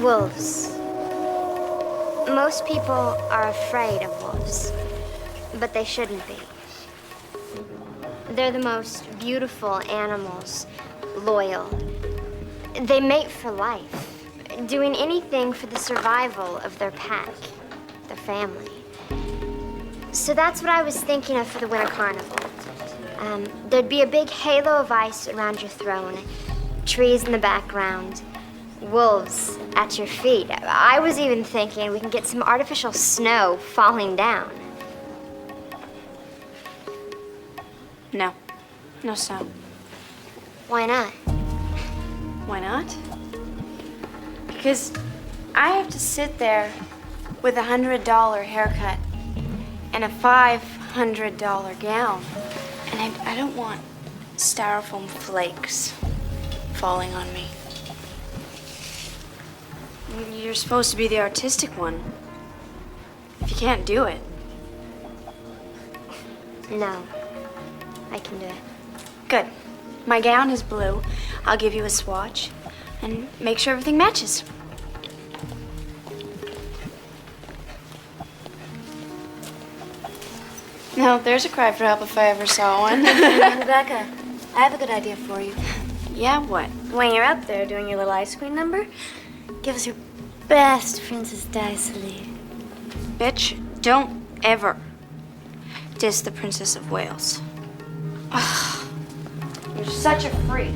Wolves. Most people are afraid of wolves, but they shouldn't be. They're the most beautiful animals, loyal. They mate for life, doing anything for the survival of their pack, their family. So that's what I was thinking of for the Winter Carnival. There'd be a big halo of ice around your throne, trees in the background, wolves at your feet. I was even thinking we can get some artificial snow falling down. No. No snow. Why not? Why not? Because I have to sit there with $100 haircut and a $500 gown. And I don't want styrofoam flakes falling on me. You're supposed to be the artistic one. If you can't do it. No, I can do it. Good. My gown is blue. I'll give you a swatch and make sure everything matches. No, there's a cry for help if I ever saw one. Rebecca, I have a good idea for you. Yeah, what? When you're up there doing your little ice cream number, give us your best Princess Dicely. Bitch, don't ever diss the Princess of Wales. Ugh, you're such a freak.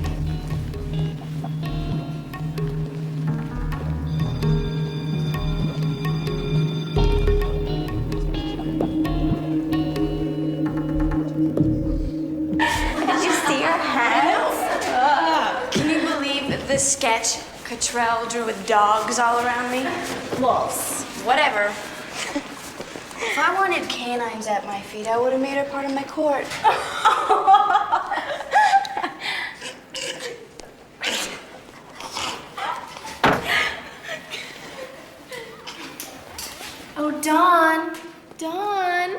This sketch Cottrell drew with dogs all around me? Wolves. Whatever. If I wanted canines at my feet, I would have made her part of my court. Oh, Dawn. Dawn.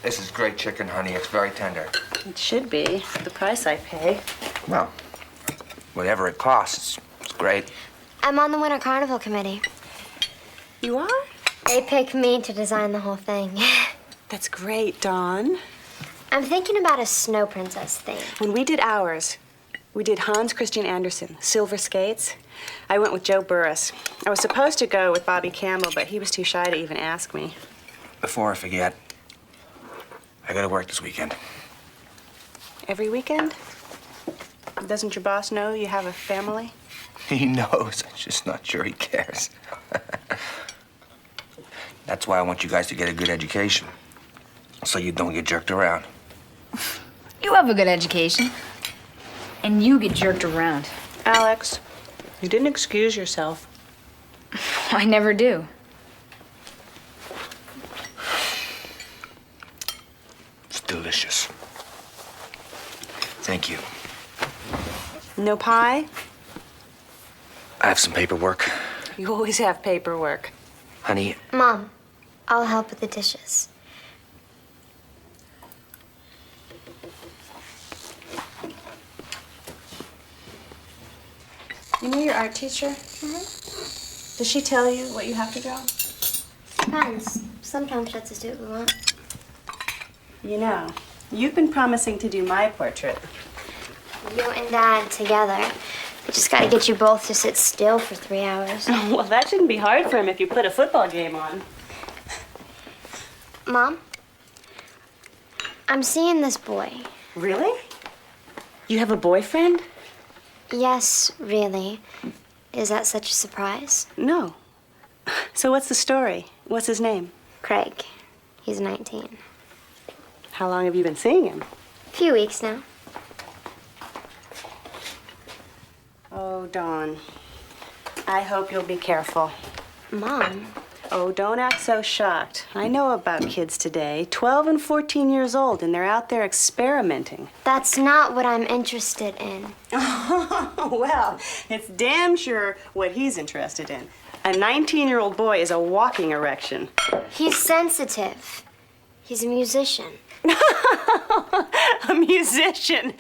This is great chicken, honey. It's very tender. It should be, for the price I pay. Well, whatever it costs, it's great. I'm on the Winter Carnival committee. You are? They picked me to design the whole thing. That's great, Dawn. I'm thinking about a snow princess thing. When we did ours, we did Hans Christian Andersen, Silver Skates. I went with Joe Burris. I was supposed to go with Bobby Campbell, but he was too shy to even ask me. Before I forget, I gotta work this weekend. Every weekend? Doesn't your boss know you have a family? He knows. I'm just not sure he cares. That's why I want you guys to get a good education, so you don't get jerked around. You have a good education. And you get jerked around. Alex, you didn't excuse yourself. I never do. It's delicious. Thank you. No pie? I have some paperwork. You always have paperwork. Honey, Mom, I'll help with the dishes. You know your art teacher? Mm-hmm. Does she tell you what you have to draw? Depends. Sometimes lets us do what we want. You know, you've been promising to do my portrait. You and Dad together. I just gotta get you both to sit still for 3 hours. Well, that shouldn't be hard for him if you put a football game on. Mom, I'm seeing this boy. Really? You have a boyfriend? Yes, really. Is that such a surprise? No. So what's the story? What's his name? Craig. He's 19. How long have you been seeing him? A few weeks now. Oh, Dawn. I hope you'll be careful. Mom, Oh, don't act so shocked. I know about kids today, 12 and 14 years old, and they're out there experimenting. That's not what I'm interested in. Well, it's damn sure what he's interested in. A 19-year-old boy is a walking erection. He's sensitive. He's a musician. A musician.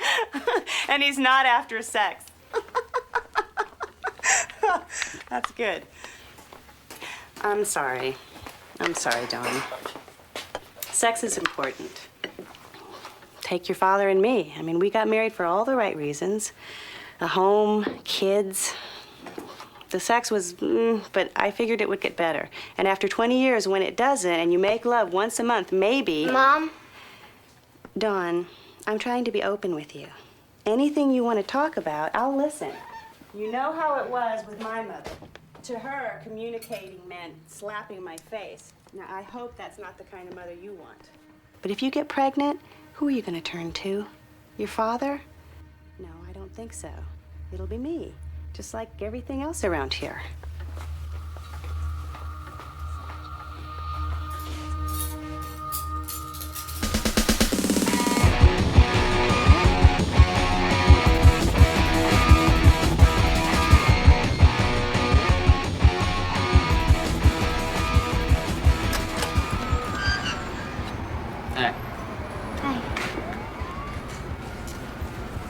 And he's not after sex. That's good. I'm sorry. I'm sorry, Dawn. Sex is important. Take your father and me. I mean, we got married for all the right reasons. A home, kids. The sex was, but I figured it would get better. And after 20 years, when it doesn't, and you make love once a month, maybe... Mom? Dawn, I'm trying to be open with you. Anything you want to talk about, I'll listen. You know how it was with my mother. To her, communicating meant slapping my face. Now, I hope that's not the kind of mother you want. But if you get pregnant, who are you going to turn to? Your father? No, I don't think so. It'll be me, just like everything else around here. Hey. Hi.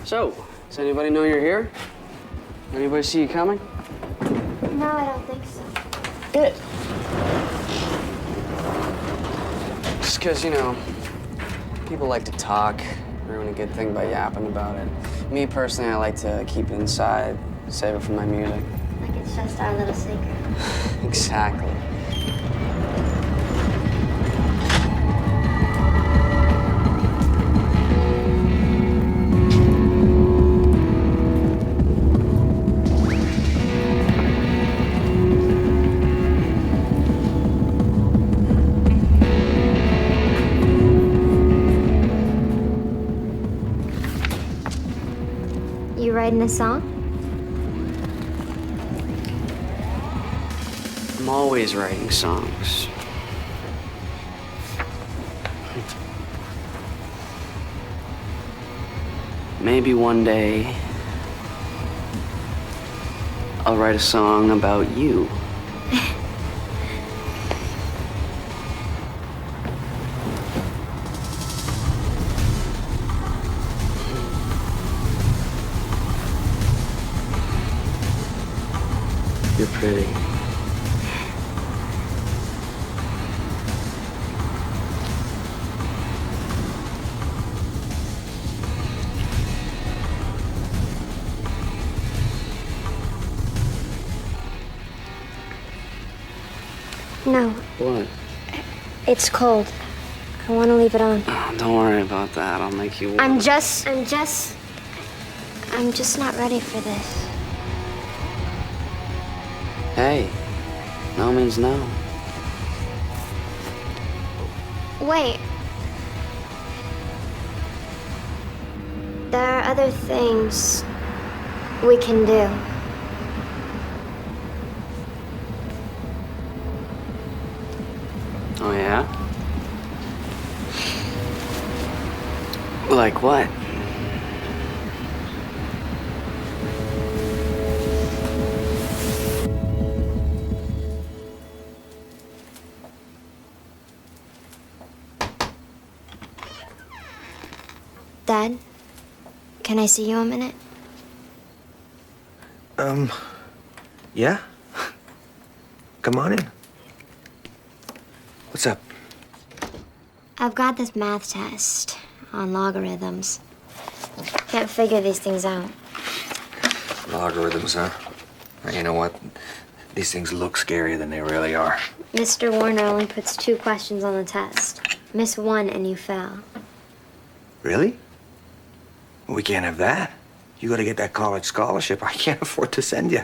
So, does anybody know you're here? Anybody see you coming? No, I don't think so. Good. Just because, you know, people like to talk, ruin a good thing by yapping about it. Me personally, I like to keep it inside, save it for my music. Like it's just our little secret. Exactly. You writing a song? I'm always writing songs. Maybe one day I'll write a song about you. You're pretty. No, What? it's cold. I want to leave it on. Oh, don't worry about that. I'll make you warm. I'm just not ready for this. Hey, no means no. Wait. There are other things we can do. Oh, yeah? Like what? Dad, can I see you a minute? Yeah? Come on in. What's up? I've got this math test on logarithms. Can't figure these things out. Logarithms, huh? You know what? These things look scarier than they really are. Mr. Warner only puts 2 questions on the test. Miss 1 and you fail. Really? We can't have that. You gotta get that college scholarship. I can't afford to send you.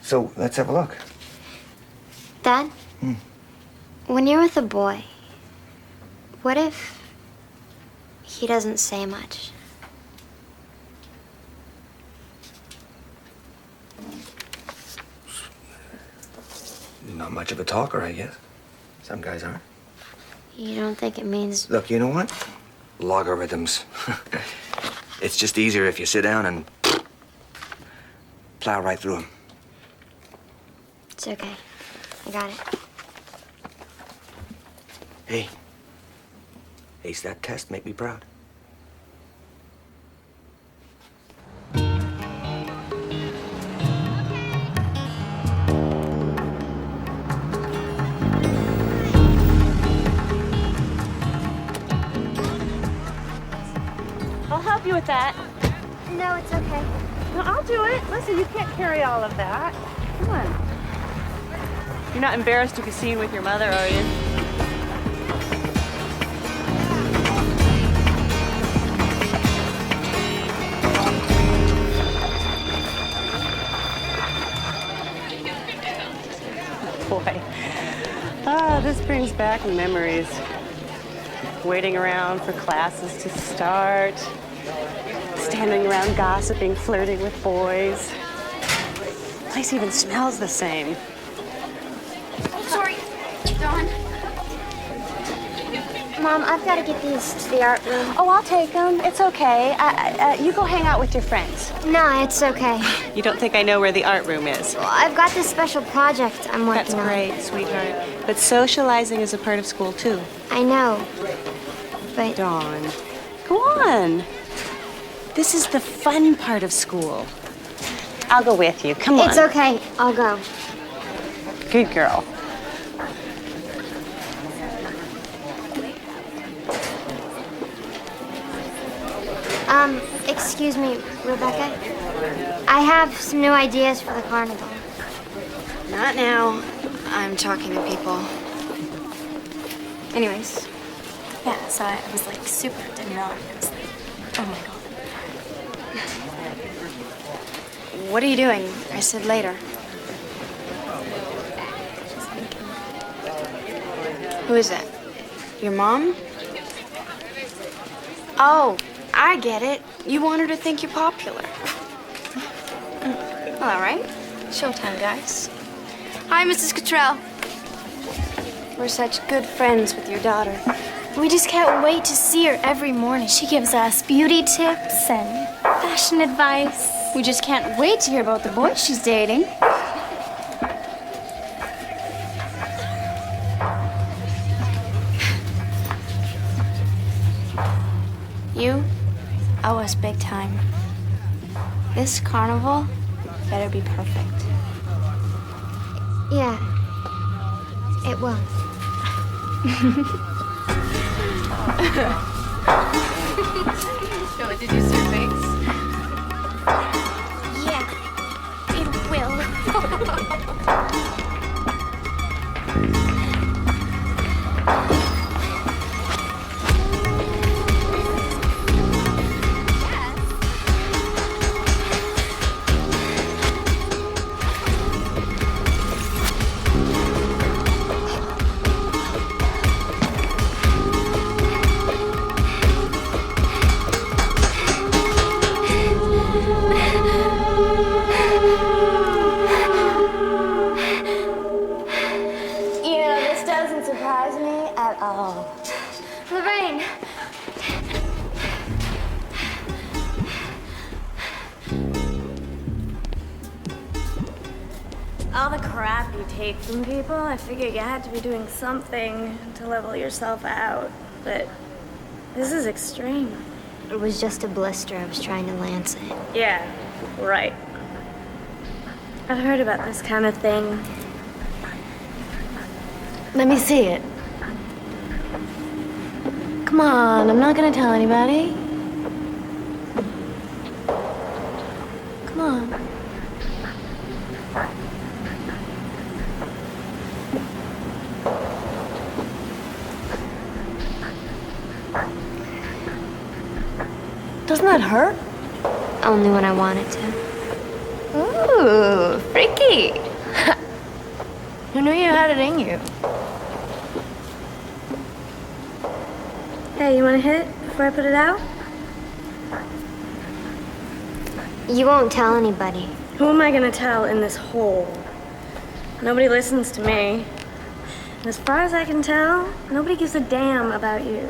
So, let's have a look. Dad? When you're with a boy, what if he doesn't say much? Not much of a talker, I guess. Some guys aren't. You don't think it means... Look, you know what? Logarithms. It's just easier if you sit down and plow right through them. It's okay. I got it. Hey. Ace that test, make me proud. I'll help you with that. No, it's okay. No, I'll do it. Listen, you can't carry all of that. Come on. You're not embarrassed to be seen with your mother, are you? Boy. Ah, this brings back memories. Waiting around for classes to start. Standing around gossiping, flirting with boys. The place even smells the same. Sorry, Dawn. Mom, I've got to get these to the art room. Oh, I'll take them. It's okay. You go hang out with your friends. No, it's okay. You don't think I know where the art room is? Well, I've got this special project I'm working That's on. great, sweetheart. But socializing is a part of school, too. I know. But Dawn, go on. This is the fun part of school. I'll go with you. Come on. it's okay. I'll go. Good girl. Excuse me, Rebecca. I have some new ideas for the carnival. Not now. I'm talking to people. Anyways. Yeah, so I was like super, didn't know. I was like, oh my God. What are you doing? I said later. Who is that? Your mom? Oh, I get it. You want her to think you're popular. Well, all right. Showtime, guys. Hi, Mrs. Cottrell. We're such good friends with your daughter. We just can't wait to see her every morning. She gives us beauty tips and fashion advice. We just can't wait to hear about the boy she's dating. You owe us big time. This carnival better be perfect. Yeah. It will. Oh, did you see her face? Yeah, it will. You know, this doesn't surprise me at all. Lorraine! All the crap you take from people, I figured you had to be doing something to level yourself out. But this is extreme. It was just a blister. I was trying to lance it. Yeah, right. I've heard about this kind of thing. Let me see it. Come on, I'm not gonna tell anybody. Come on. Doesn't that hurt? Only when I want it to. Ooh, freaky. Who knew you had it in you? Hey, you want to hit it before I put it out? You won't tell anybody. Who am I gonna tell in this hole? Nobody listens to me. And as far as I can tell, nobody gives a damn about you.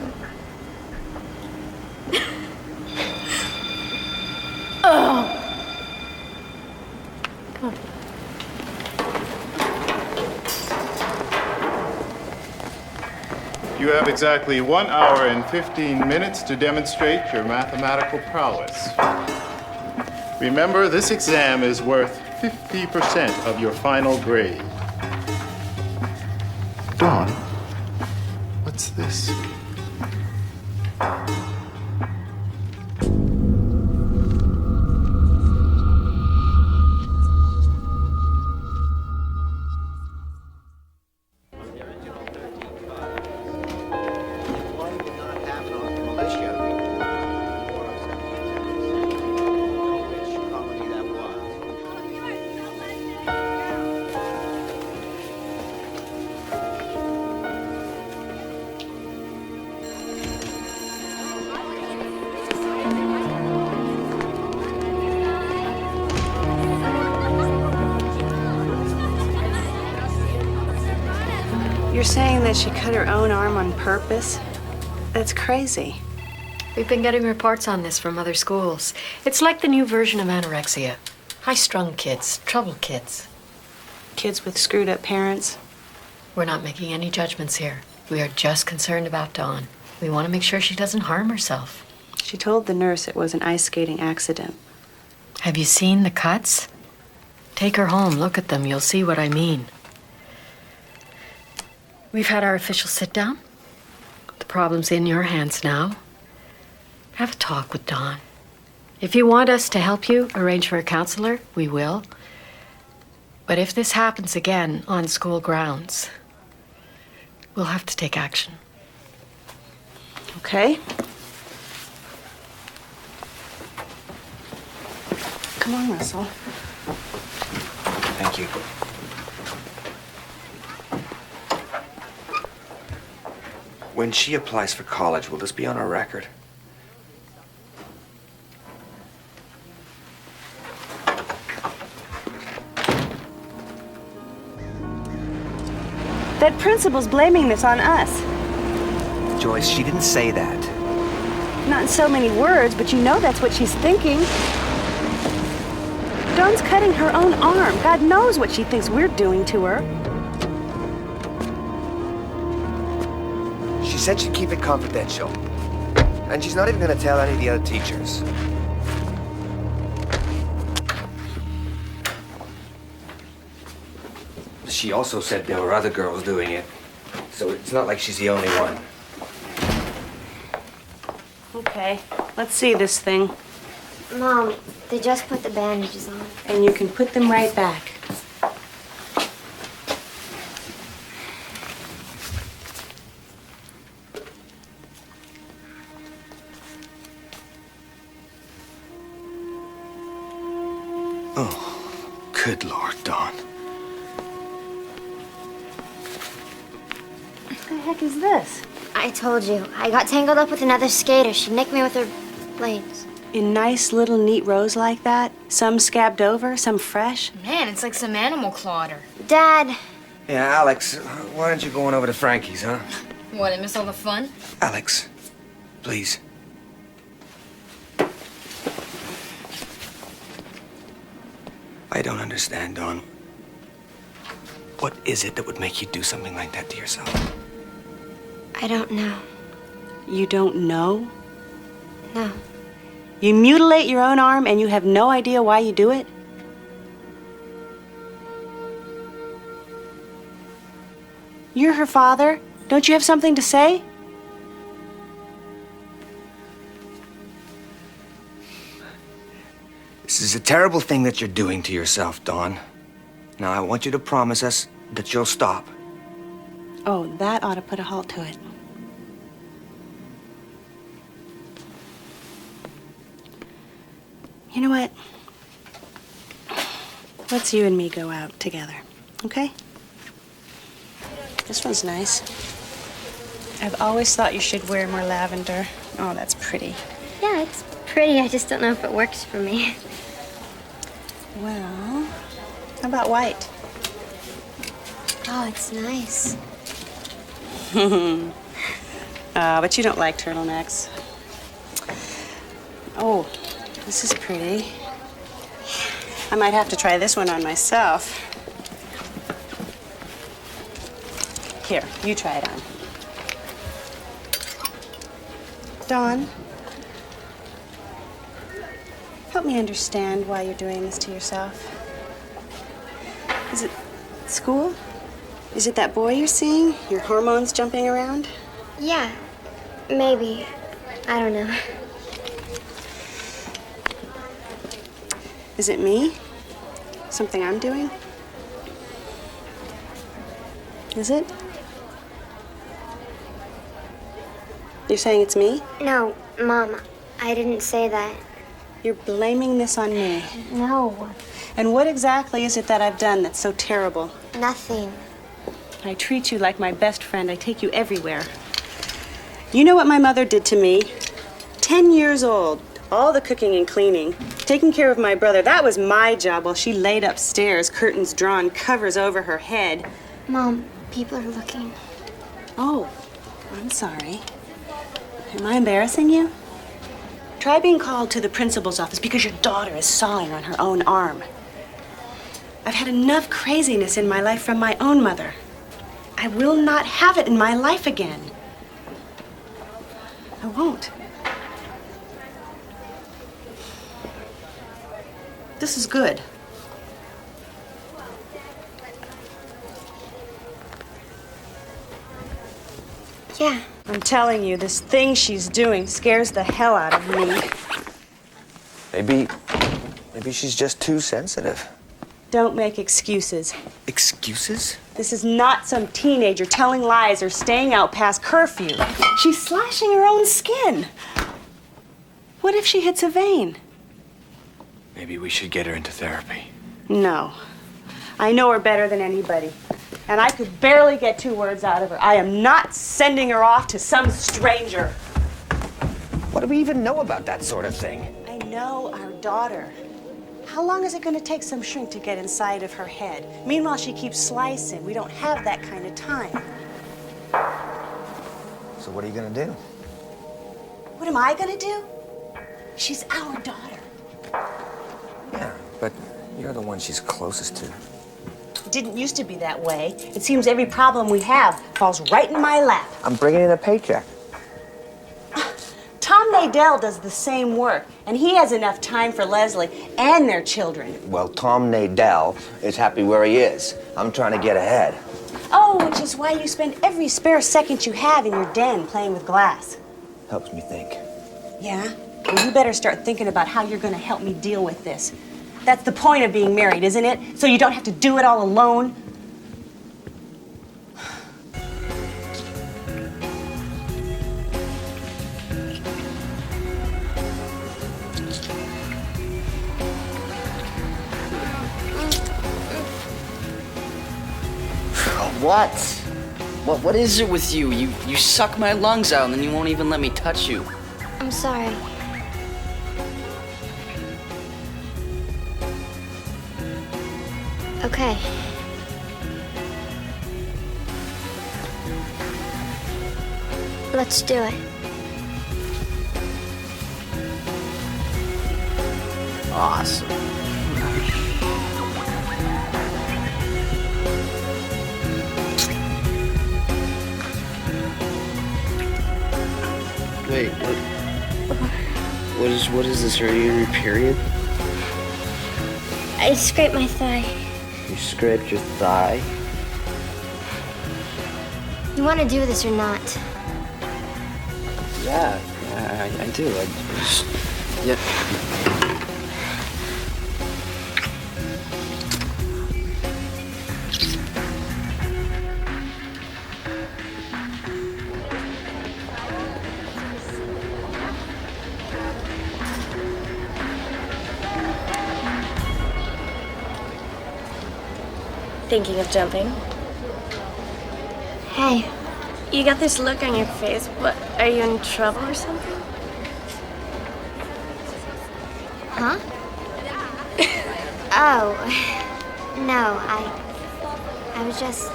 You have exactly 1 hour and 15 minutes to demonstrate your mathematical prowess. Remember, this exam is worth 50% of your final grade. Dawn, what's this? You're saying that she cut her own arm on purpose? That's crazy. We've been getting reports on this from other schools. It's like the new version of anorexia. High-strung kids, troubled kids. Kids with screwed up parents. We're not making any judgments here. We are just concerned about Dawn. We want to make sure she doesn't harm herself. She told the nurse it was an ice skating accident. Have you seen the cuts? Take her home, look at them. You'll see what I mean. We've had our official sit-down. The problem's in your hands now. Have a talk with Dawn. If you want us to help you arrange for a counselor, we will. But if this happens again on school grounds, we'll have to take action. Okay? Come on, Russell. Thank you. When she applies for college, will this be on our record? That principal's blaming this on us. Joyce, she didn't say that. Not in so many words, but you know that's what she's thinking. Dawn's cutting her own arm. God knows what she thinks we're doing to her. She said she'd keep it confidential. And she's not even gonna tell any of the other teachers. She also said there were other girls doing it. So it's not like she's the only one. Okay, let's see this thing. Mom, they just put the bandages on. And you can put them right back. Oh, good Lord, Dawn. What the heck is this? I told you, I got tangled up with another skater. She nicked me with her blades. In nice little neat rows like that? Some scabbed over, some fresh? Man, it's like some animal clawed her. Dad, Yeah, Alex, why aren't you going over to Frankie's, huh? What, I miss all the fun? Alex, please. I don't understand, Dawn. What is it that would make you do something like that to yourself? I don't know. You don't know? No. You mutilate your own arm and you have no idea why you do it? You're her father. Don't you have something to say? This is a terrible thing that you're doing to yourself, Dawn. Now, I want you to promise us that you'll stop. Oh, that ought to put a halt to it. You know what? Let's you and me go out together, okay? This one's nice. I've always thought you should wear more lavender. Oh, that's pretty. Yeah, it's pretty. I just don't know if it works for me. Well, how about white? Oh, it's nice. But you don't like turtlenecks. Oh, this is pretty. I might have to try this one on myself. Here, you try it on. Dawn, help me understand why you're doing this to yourself. Is it school? Is it that boy you're seeing? Your hormones jumping around? Yeah, maybe. I don't know. Is it me? Something I'm doing? Is it? You're saying it's me? No, Mom, I didn't say that. You're blaming this on me. No, And what exactly is it that I've done that's so terrible? nothing. I treat you like my best friend. I take you everywhere. You know what my mother did to me? 10 years old, all the cooking and cleaning, taking care of my brother. That was my job while she laid upstairs, curtains drawn, covers over her head. Mom, people are looking. Oh, I'm sorry. Am I embarrassing you? Try being called to the principal's office because your daughter is sawing on her own arm. I've had enough craziness in my life from my own mother. I will not have it in my life again. I won't. This is good. Yeah. I'm telling you, this thing she's doing scares the hell out of me. Maybe she's just too sensitive. Don't make excuses. Excuses? This is not some teenager telling lies or staying out past curfew. She's slashing her own skin. What if she hits a vein? Maybe we should get her into therapy. No. I know her better than anybody. And I could barely get 2 words out of her. I am not sending her off to some stranger. What do we even know about that sort of thing? I know our daughter. How long is it going to take some shrink to get inside of her head? Meanwhile, she keeps slicing. We don't have that kind of time. So what are you gonna do? What am I going to do? She's our daughter. Yeah, but you're the one she's closest to. It didn't used to be that way. It seems every problem we have falls right in my lap. I'm bringing in a paycheck. Tom Nadell does the same work, and he has enough time for Leslie and their children. Well, Tom Nadell is happy where he is. I'm trying to get ahead. Oh, which is why you spend every spare second you have in your den playing with glass. Helps me think. Yeah? Well, you better start thinking about how you're going to help me deal with this. That's the point of being married, isn't it? So you don't have to do it all alone. What? What is it with you? You suck my lungs out and then you won't even let me touch you. I'm sorry. Okay. Let's do it. Awesome. Wait, what is this? Are you in your period? I scraped my thigh. You scraped your thigh? You want to do this or not? Yeah, I do. I just, yeah. Thinking of jumping? Hey, You got this look on your face. What, are you in trouble or something? huh? Oh, no, I was just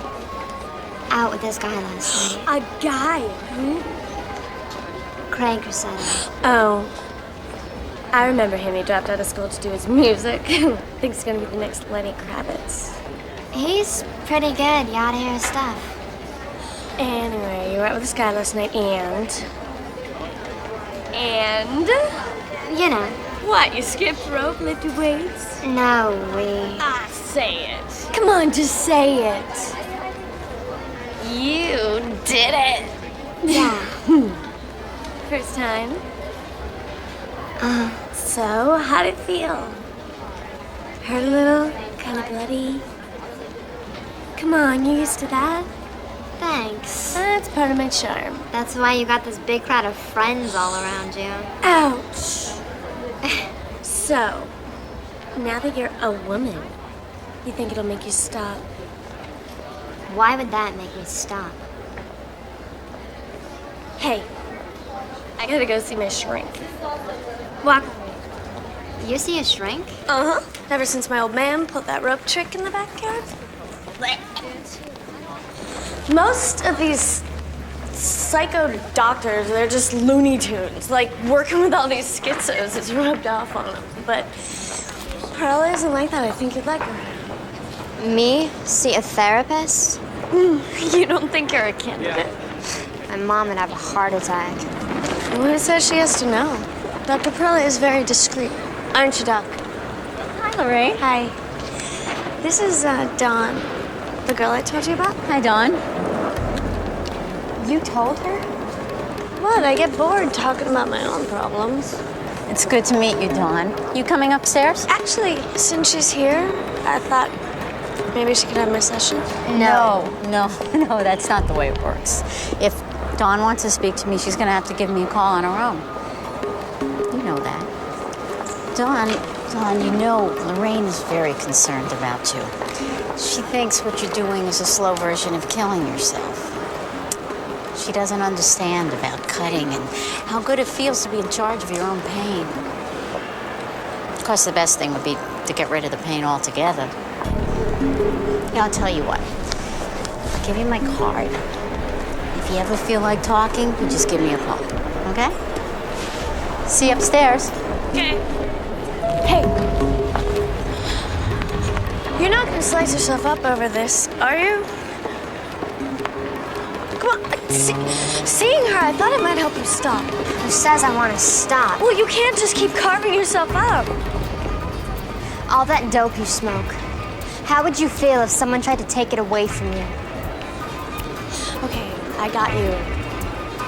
out with this guy last night. A guy? Who? Craig Rossetto. Oh. I remember him. He dropped out of school to do his music. Thinks he's gonna be the next Lenny Kravitz. He's pretty good. You ought to hear his stuff. Anyway, you were out with this guy last night, and... You know. What, you skipped rope, lifted weights? No, we... Ah, say it. Come on, just say it. You did it. Yeah. First time? So, how'd it feel? Hurt a little? Kind of bloody? Come on, you used to that? Thanks. That's part of my charm. That's why you got this big crowd of friends all around you. Ouch. So, now that you're a woman, you think it'll make you stop? Why would that make me stop? Hey, I gotta go see my shrink. Walk with me. You see a shrink? Uh-huh. Ever since my old man pulled that rope trick in the backyard. Most of these psycho doctors, they're just Looney Tunes. Like, working with all these schizos is rubbed off on them. But Carla isn't like that. I think you'd like her. Me? See a therapist? You don't think you're a candidate? My mom would have a heart attack. Who says she has to know? Dr. Perla is very discreet. Aren't you, Doc? Hi, Lorraine. Hi. This is Dawn, the girl I told you about. Hi, Dawn. You told her? What? I get bored talking about my own problems. It's good to meet you, Dawn. You coming upstairs? Actually, since she's here, I thought maybe she could have my session. No, that's not the way it works. If Dawn wants to speak to me, she's gonna have to give me a call on her own. You know that. Dawn, you know Lorraine is very concerned about you. She thinks what you're doing is a slow version of killing yourself. She doesn't understand about cutting and how good it feels to be in charge of your own pain. Of course, the best thing would be to get rid of the pain altogether. Now, I'll tell you what. I'll give you my card. If you ever feel like talking, you just give me a call, okay? See you upstairs. Okay. Hey. You're not gonna slice yourself up over this, are you? Come on. Seeing her, I thought it might help you stop. Who says I want to stop? Well, you can't just keep carving yourself up. All that dope you smoke. How would you feel if someone tried to take it away from you? Okay, I got you.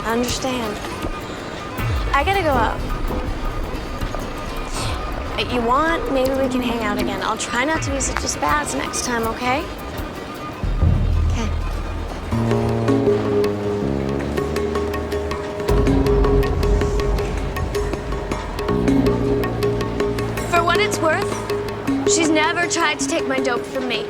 I understand. I gotta go out. If you want, maybe we can hang out again. I'll try not to be such a spaz next time, okay? Okay. For what it's worth, she's never tried to take my dope from me.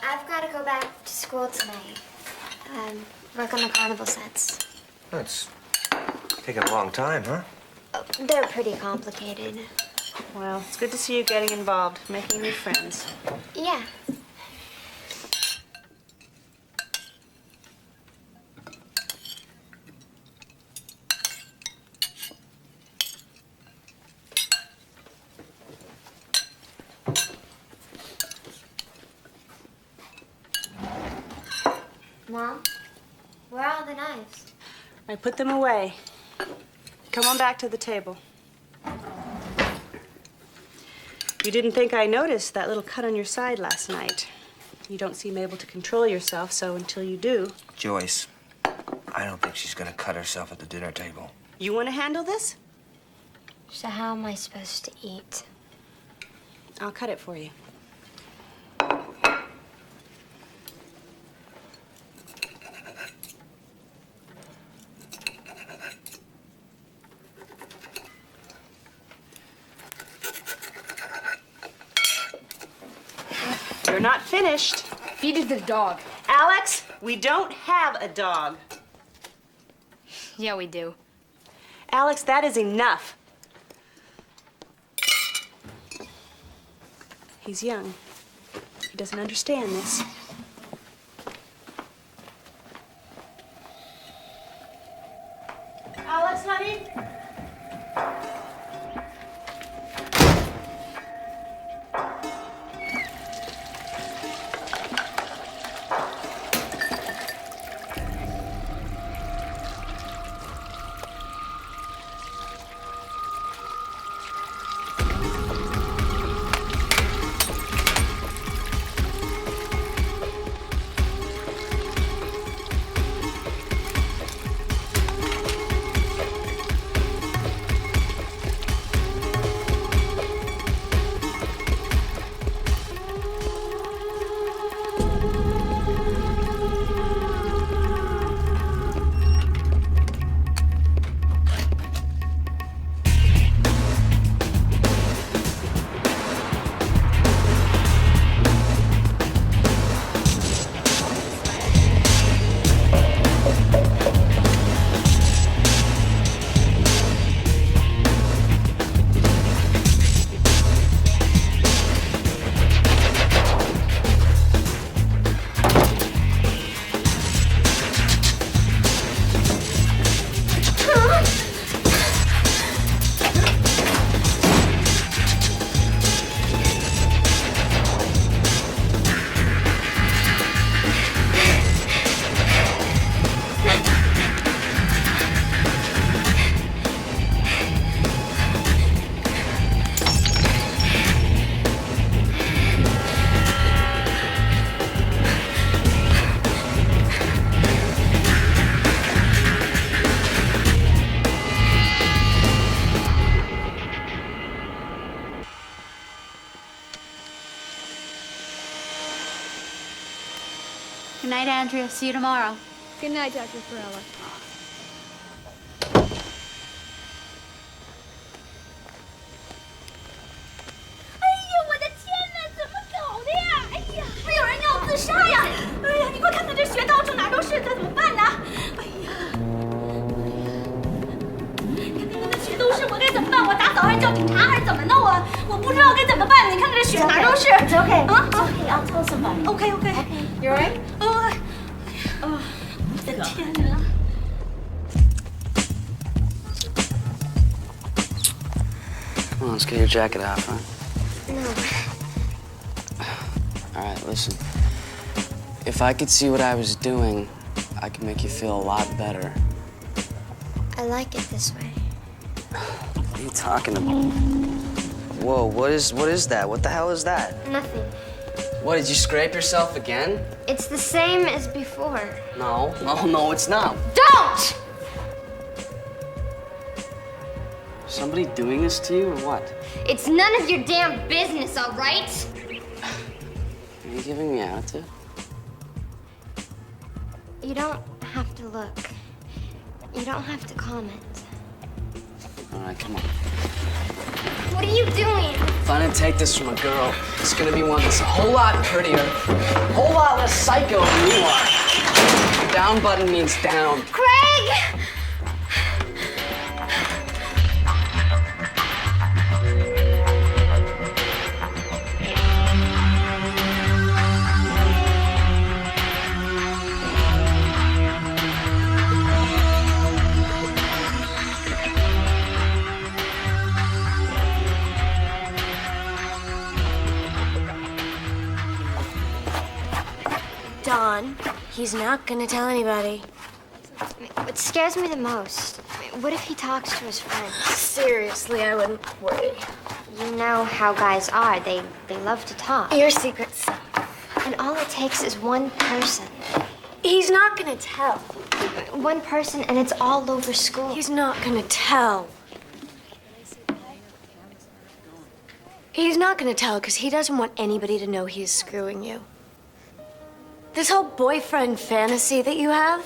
I've got to go back to school tonight. Work on the carnival sets. That's taking a long time, huh? Oh, they're pretty complicated. Well, it's good to see you getting involved, making new friends. Yeah. Mom, where are all the knives? I put them away. Come on back to the table. You didn't think I noticed that little cut on your side last night. You don't seem able to control yourself, so until you do... Joyce, I don't think she's gonna cut herself at the dinner table. You want to handle this? So how am I supposed to eat? I'll cut it for you. You're not finished. Feed it to the dog. Alex, we don't have a dog. Yeah, we do. Alex, that is enough. He's young. He doesn't understand this. Alex, honey? Good night, Andrea. See you tomorrow. Good night, Dr. Perella. 我不知道该怎么办。你看这血哪都是。It's okay. 啊 It's okay. I'll tell somebody. OK OK. You alright? 我的天哪！ Come on, let's get your jacket off, huh? No. All right, listen. If I could see what I was doing, I could make you feel a lot better. I like it this way. What are you talking about? Whoa, what is that? What the hell is that? Nothing. What, did you scrape yourself again? It's the same as before. No, it's not. Don't! Somebody doing this to you or what? It's none of your damn business, all right? Are you giving me attitude? You don't have to look. You don't have to comment. All right, come on. What are you doing? If I didn't take this from a girl, it's gonna be one that's a whole lot prettier, a whole lot less psycho than you are. Down button means down. Craig! Don, he's not gonna tell anybody. What scares me the most, what if he talks to his friends? Seriously, I wouldn't worry. You know how guys are. They love to talk. Your secret's safe. And all it takes is one person. He's not gonna tell. One person, and it's all over school. He's not gonna tell. He's not gonna tell because he doesn't want anybody to know he's screwing you. This whole boyfriend fantasy that you have,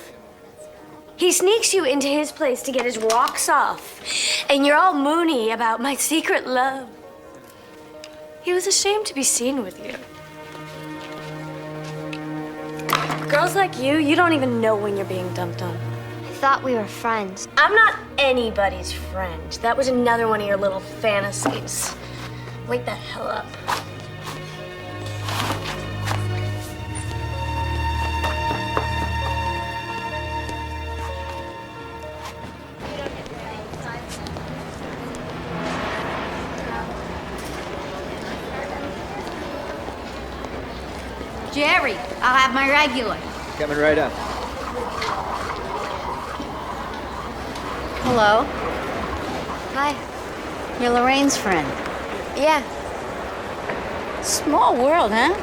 he sneaks you into his place to get his rocks off, and you're all moony about my secret love. He was ashamed to be seen with you. Girls like you don't even know when you're being dumped on. I thought we were friends. I'm not anybody's friend. That was another one of your little fantasies. Wake the hell up. Jerry, I'll have my regular. Coming right up. Hello, Hi. you're Lorraine's friend. Yeah. Small world, huh?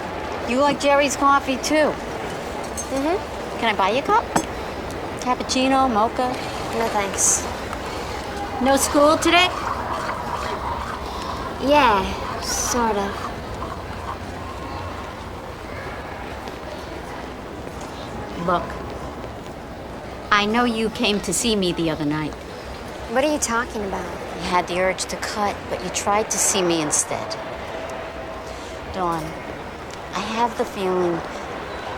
You like Jerry's coffee too. Mm-hmm. Can I buy you a cup? Cappuccino, mocha? No thanks. No school today? Yeah, sort of. Look, I know you came to see me the other night. What are you talking about? You had the urge to cut, but you tried to see me instead. Dawn, I have the feeling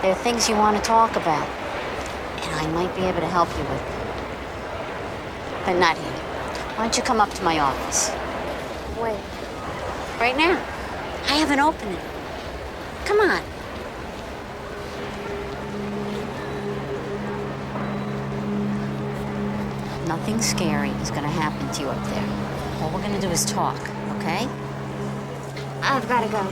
there are things you want to talk about, and I might be able to help you with them. But not here. Why don't you come up to my office? When? Right now. I have an opening. Come on. Nothing scary is gonna happen to you up there. All we're gonna do is talk, okay? I've gotta go.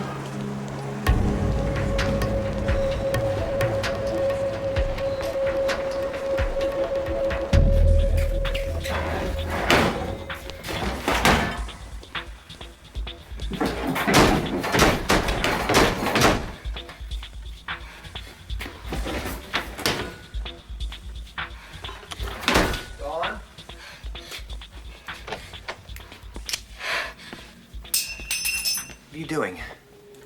What are you doing?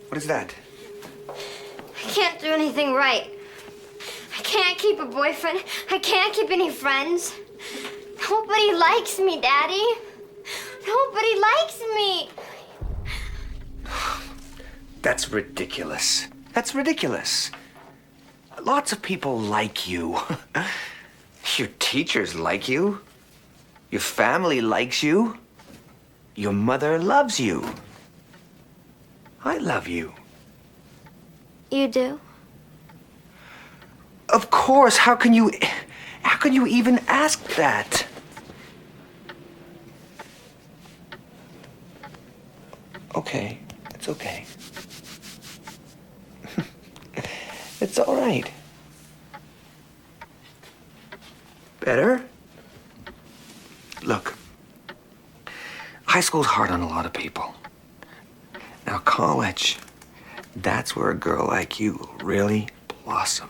What is that? I can't do anything right. I can't keep a boyfriend. I can't keep any friends. Nobody likes me, Daddy. Nobody likes me. That's ridiculous. That's ridiculous. Lots of people like you. Your teachers like you. Your family likes you. Your mother loves you. I love you. You do? Of course. How can you even ask that? Okay. It's okay. It's all right. Better? Look, high school's hard on a lot of people. Now, college, that's where a girl like you will really blossom.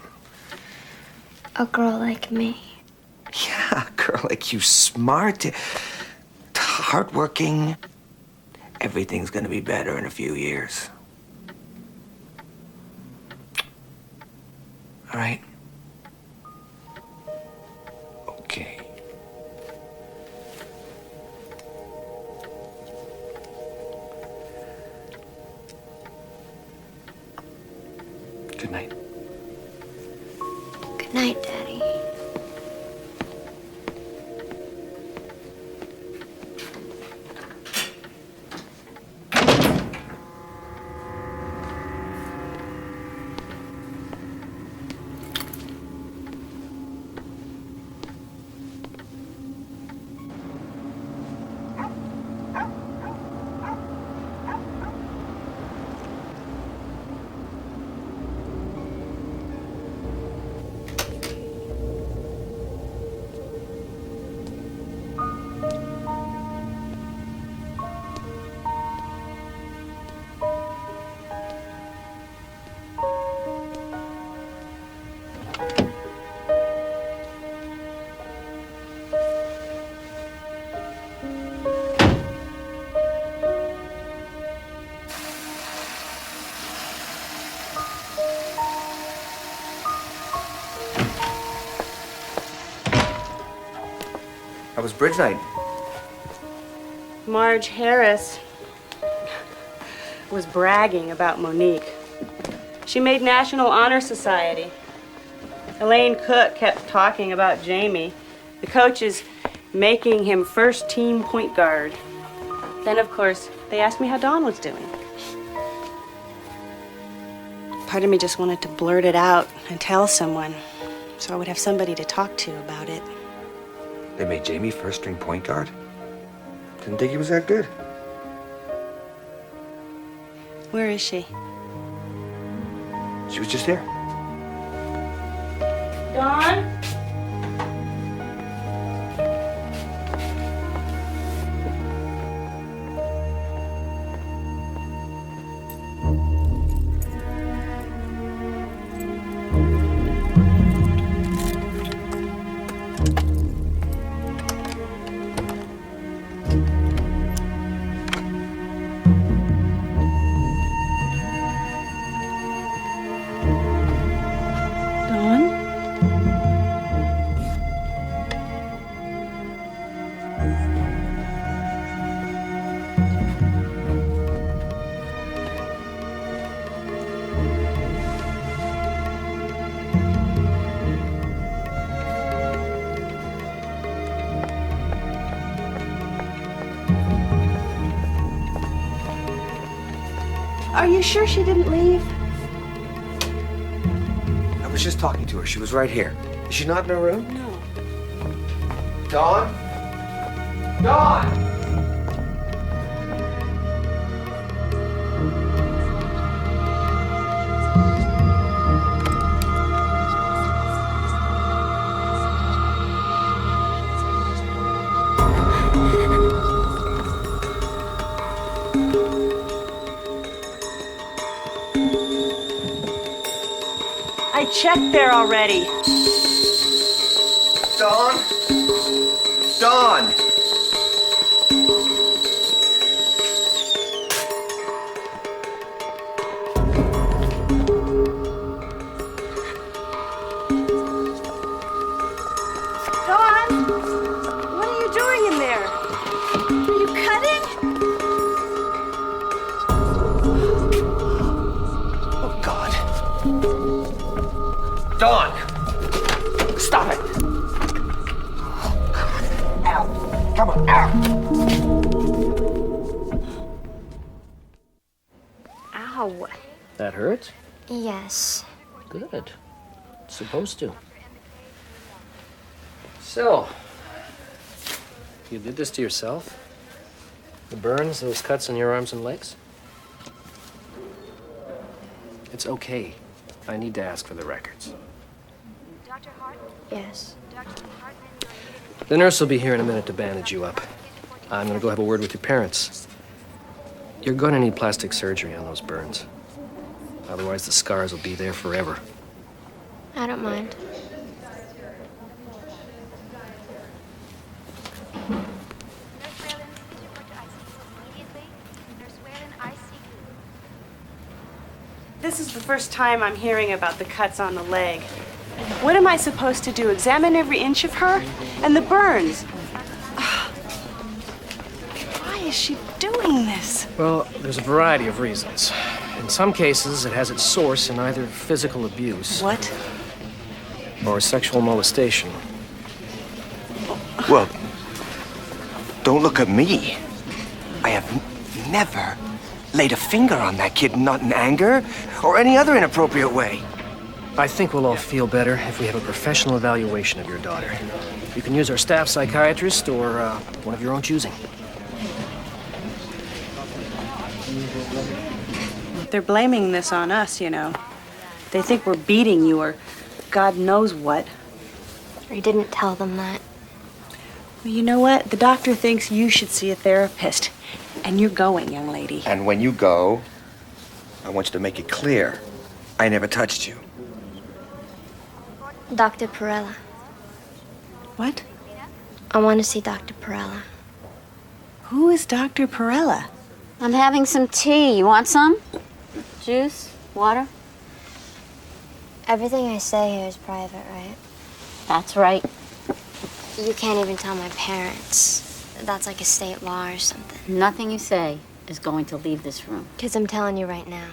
A girl like me. Yeah, a girl like you, smart, hardworking. Everything's gonna be better in a few years. All right? Okay. Good night. Good night, Daddy. How was bridge night? Marge Harris was bragging about Monique. She made National Honor Society. Elaine Cook kept talking about Jamie. The coach is making him first team point guard. Then, of course, they asked me how Dawn was doing. Part of me just wanted to blurt it out and tell someone, so I would have somebody to talk to about it. They made Jamie first string point guard? Didn't think he was that good. Where is she? She was just here. Dawn? Are you sure she didn't leave? I was just talking to her. She was right here. Is she not in her room? No. Dawn? Dawn! I checked there already. Dawn? Dawn! Dawn! What are you doing in there? Are you cutting? Oh, God. Dawn! Stop it! Ow! Come on, ow! Ow. That hurts? Yes. Good. It's supposed to. So, you did this to yourself? The burns, those cuts on your arms and legs? It's okay. I need to ask for the records. Yes. The nurse will be here in a minute to bandage you up. I'm gonna go have a word with your parents. You're gonna need plastic surgery on those burns. Otherwise, the scars will be there forever. I don't mind. This is the first time I'm hearing about the cuts on the leg. What am I supposed to do? Examine every inch of her? And the burns? Why is she doing this? Well, there's a variety of reasons. In some cases, it has its source in either physical abuse. What? Or sexual molestation. Well, don't look at me. I have never laid a finger on that kid, not in anger or any other inappropriate way. I think we'll all feel better if we have a professional evaluation of your daughter. You can use our staff psychiatrist or one of your own choosing. They're blaming this on us, you know. They think we're beating you or God knows what. I didn't tell them that. Well, you know what? The doctor thinks you should see a therapist. And you're going, young lady. And when you go, I want you to make it clear I never touched you. Dr. Perella. What? I want to see Dr. Perella. Who is Dr. Perella? I'm having some tea. You want some? Juice? Water? Everything I say here is private, right? That's right. You can't even tell my parents. That's like a state law or something. Nothing you say is going to leave this room. Kids, I'm telling you right now.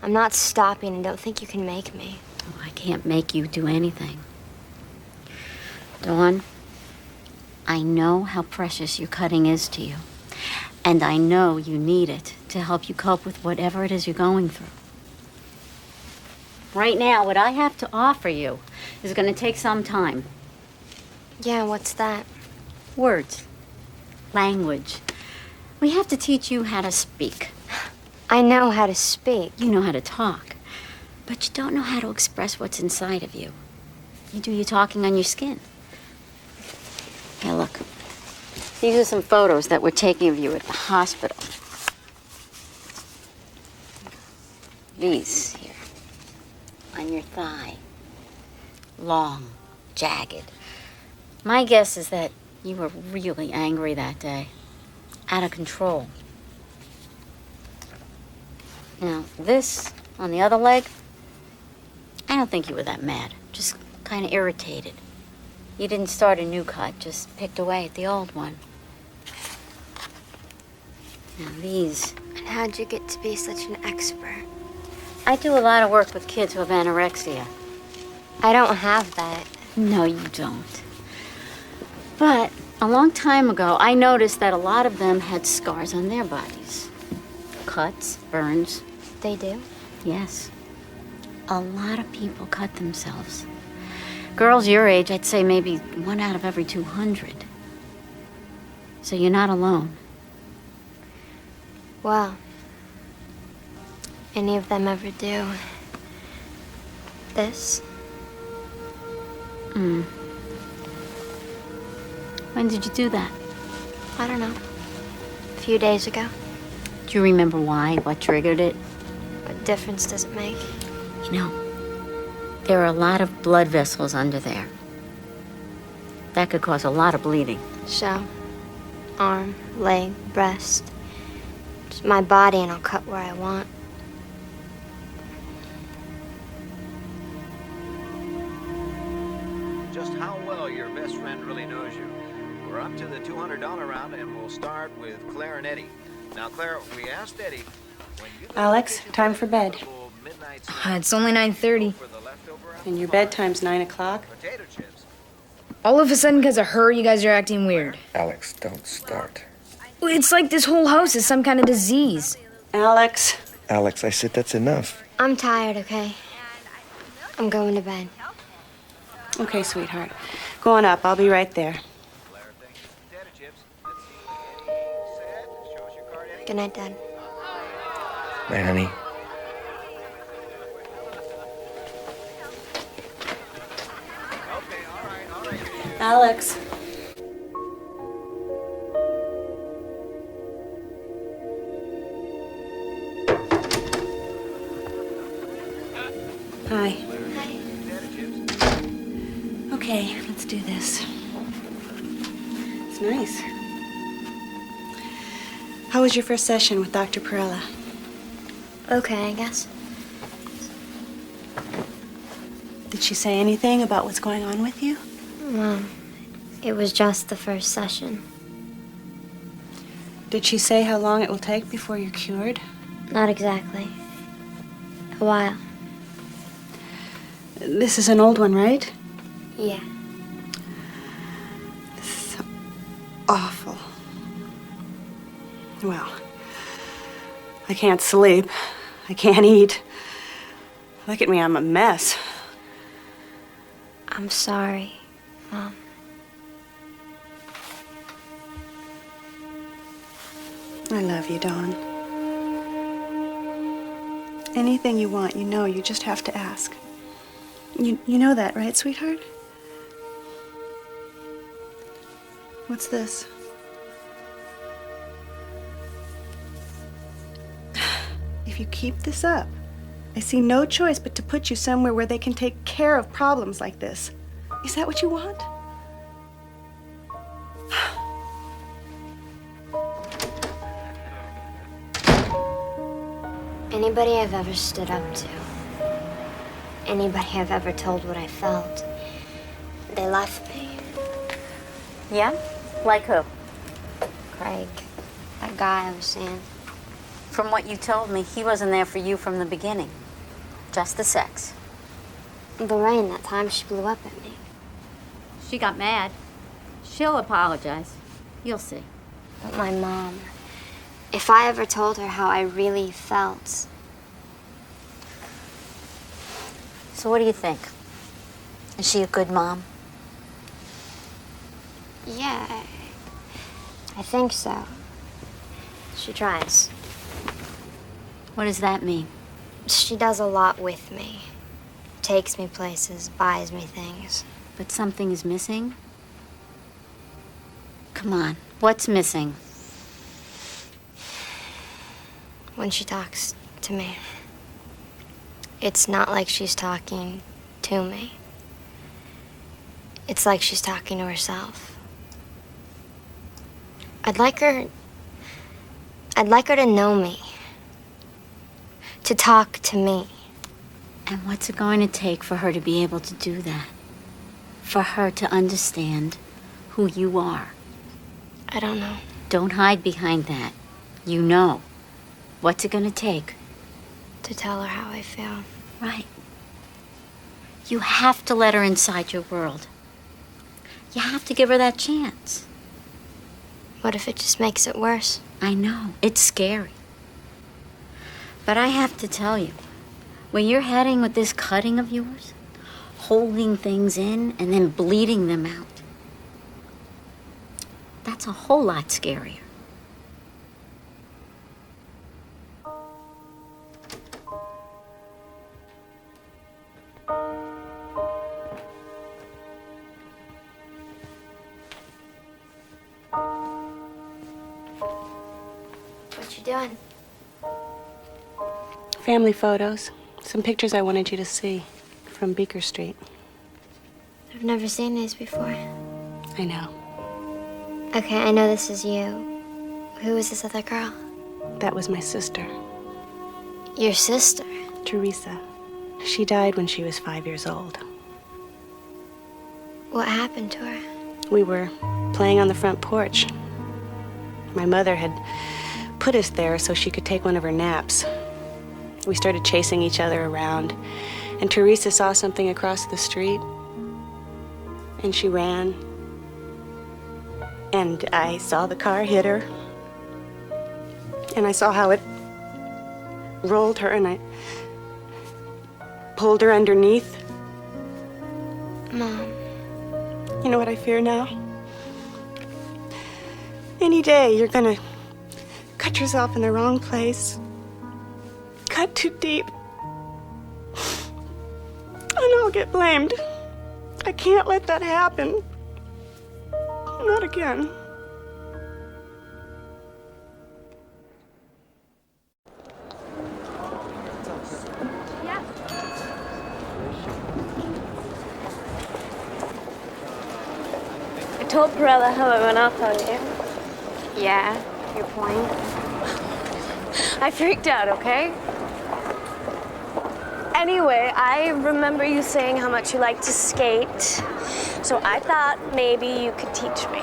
I'm not stopping, and don't think you can make me. Oh, I can't make you do anything. Dawn, I know how precious your cutting is to you. And I know you need it to help you cope with whatever it is you're going through. Right now, what I have to offer you is going to take some time. Yeah, what's that? Words. Language. We have to teach you how to speak. I know how to speak. You know how to talk. But you don't know how to express what's inside of you. You do your talking on your skin. Here, look. These are some photos that we're taking of you at the hospital. These here. On your thigh. Long, jagged. My guess is that you were really angry that day. Out of control. Now, this on the other leg, I don't think you were that mad. Just kind of irritated. You didn't start a new cut, just picked away at the old one. Now these. And how'd you get to be such an expert? I do a lot of work with kids who have anorexia. I don't have that. No, you don't. But a long time ago, I noticed that a lot of them had scars on their bodies. Cuts, burns. They do? Yes. A lot of people cut themselves. Girls your age, I'd say maybe 1 out of every 200. So you're not alone. Well, any of them ever do this? When did you do that? I don't know. A few days ago. Do you remember why? What triggered it? What difference does it make? You know, there are a lot of blood vessels under there. That could cause a lot of bleeding. So, arm, leg, breast. Just my body, and I'll cut where I want. Just how well your best friend really knows you. We're up to the $200 round, and we'll start with Claire and Eddie. Now, Claire, we asked Eddie. Alex, time for bed. It's only 9:30. And your bedtime's 9 o'clock? All of a sudden, because of her, you guys are acting weird. Alex, don't start. It's like this whole house is some kind of disease. Alex. Alex, I said that's enough. I'm tired, okay? I'm going to bed. Okay, sweetheart. Go on up. I'll be right there. Good night, Dad. Night, honey. Alex. Hi. Okay, let's do this. It's nice. How was your first session with Dr. Perella? Okay, I guess. Did she say anything about what's going on with you? Well, it was just the first session. Did she say how long it will take before you're cured? Not exactly. A while. This is an old one, right? Yeah. This is so awful. Well, I can't sleep. I can't eat. Look at me, I'm a mess. I'm sorry, Mom. I love you, Dawn. Anything you want, you know, you just have to ask. You know that, right, sweetheart? What's this? If you keep this up, I see no choice but to put you somewhere where they can take care of problems like this. Is that what you want? Anybody I've ever stood up to, anybody I've ever told what I felt, they left me. Yeah? Like who? Craig. That guy I was seeing. From what you told me, he wasn't there for you from the beginning. Just the sex. Lorraine, that time she blew up at me. She got mad. She'll apologize. You'll see. But my mom, if I ever told her how I really felt. So what do you think? Is she a good mom? Yeah, I think so. She tries. What does that mean? She does a lot with me. Takes me places, buys me things. But something is missing? Come on, what's missing? When she talks to me, it's not like she's talking to me. It's like she's talking to herself. I'd like her to know me. To talk to me. And what's it going to take for her to be able to do that? For her to understand who you are? I don't know. Don't hide behind that. You know. What's it going to take? To tell her how I feel. Right. You have to let her inside your world. You have to give her that chance. What if it just makes it worse? I know. It's scary. But I have to tell you, when you're heading with this cutting of yours, holding things in and then bleeding them out, that's a whole lot scarier. What you doing? Family photos. Some pictures I wanted you to see from Beaker Street. I've never seen these before. I know. Okay, I know this is you. Who is this other girl? That was my sister, Your sister? Teresa. She died when she was 5 years old. What happened to her? We were playing on the front porch. My mother had put us there so she could take one of her naps. We started chasing each other around, and Teresa saw something across the street, and she ran. And I saw the car hit her, and I saw how it rolled her, and I pulled her underneath. Mom. You know what I fear now? Any day you're gonna cut yourself in the wrong place. Cut too deep. And I'll get blamed. I can't let that happen. Not again. I told Perella how I went off on you. Yeah, your point. I freaked out, okay? Anyway, I remember you saying how much you like to skate, so I thought maybe you could teach me.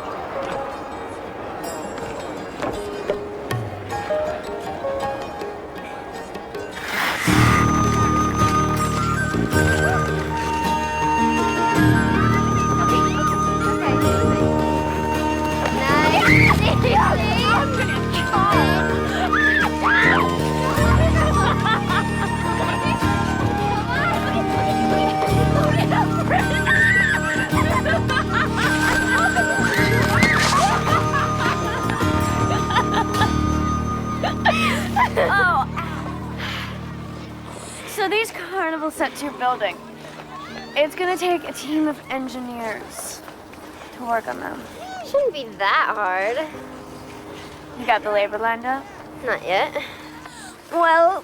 So these carnival sets you're building, it's gonna take a team of engineers to work on them. Shouldn't be that hard. You got the labor lined up? Not yet. Well,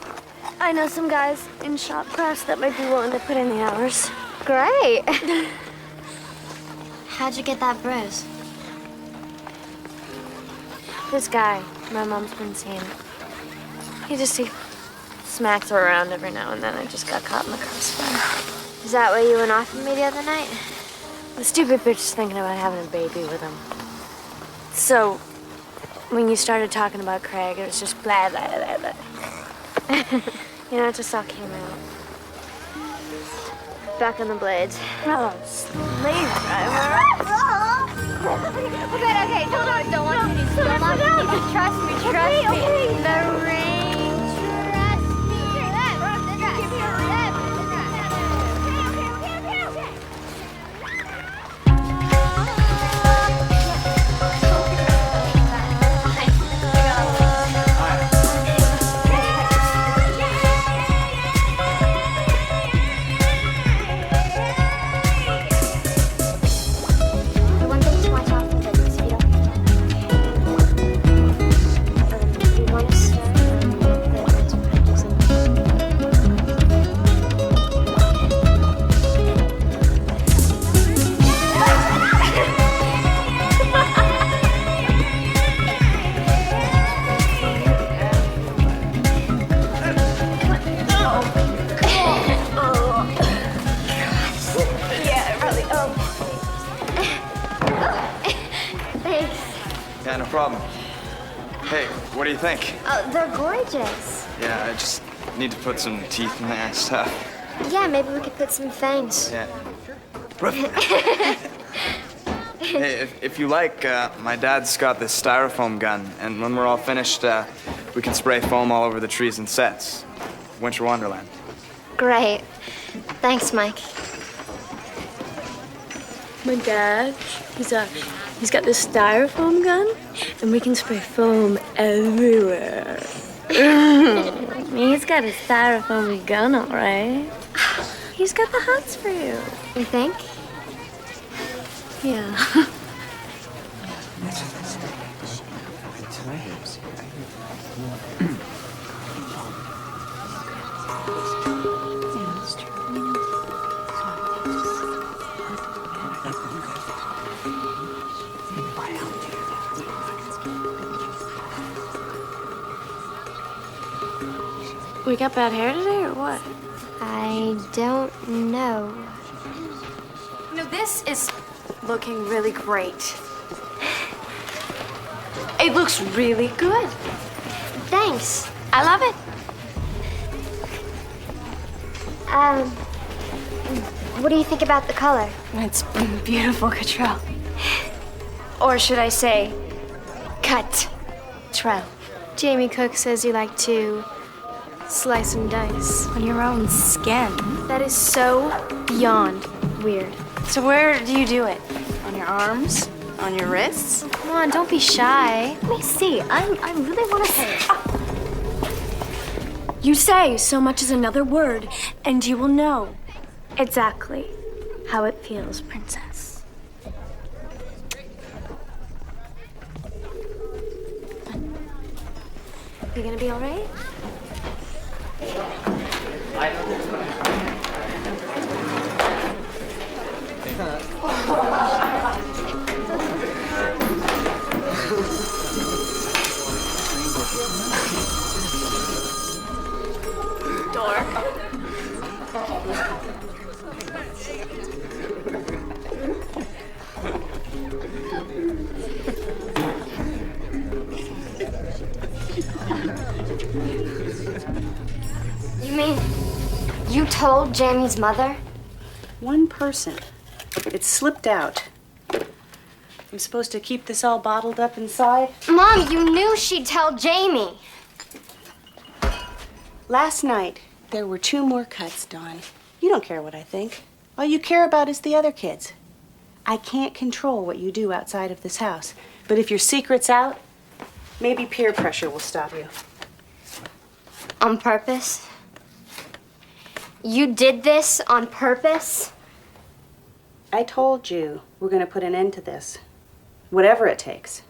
I know some guys in Shopcraft that might be willing to put in the hours. Great. How'd you get that bruise? This guy my mom's been seeing, he smacks her around every now and then. I just got caught in the crossfire. Is that why you went off with me the other night? The stupid bitch is thinking about having a baby with him. So, when you started talking about Craig, it was just blah, blah, blah, blah. You know, it just all came out. Back on the blades. Oh, slave driver. Okay, don't want to just trust me. The rain, trust me. The one thing to watch out for the mosquito. We want to start the mental practice. Yeah, really. Oh. Thanks. Yeah, no problem. Hey, what do you think? Oh, they're gorgeous. Yeah, I just need to put some teeth in there and stuff. Yeah, maybe we could put some fangs. Yeah. Hey, if you like, my dad's got this styrofoam gun, and when we're all finished, we can spray foam all over the trees and sets. Winter Wonderland. Great. Thanks, Mike. My dad, he's got this styrofoam gun, and we can spray foam everywhere. He's got a styrofoam gun, all right. He's got the hots for you. You think? Yeah. We got bad hair today, or what? I don't know. No, this is looking really great. It looks really good. Thanks. I love it. What do you think about the color? It's beautiful, Cottrell. Or should I say, Cut-trell. Jamie Cook says you like to slice and dice. On your own skin. That is so beyond weird. So where do you do it? On your arms? On your wrists? Come on, don't be shy. Let me see. I really want to say. You say so much as another word, and you will know exactly how it feels, princess. You gonna be all right? You mean you told Jamie's mother? One person. It slipped out. I'm supposed to keep this all bottled up inside? Mom, you knew she'd tell Jamie. Last night, there were 2 more cuts, Dawn. You don't care what I think. All you care about is the other kids. I can't control what you do outside of this house. But if your secret's out, maybe peer pressure will stop you. On purpose? You did this on purpose? I told you we're going to put an end to this. Whatever it takes.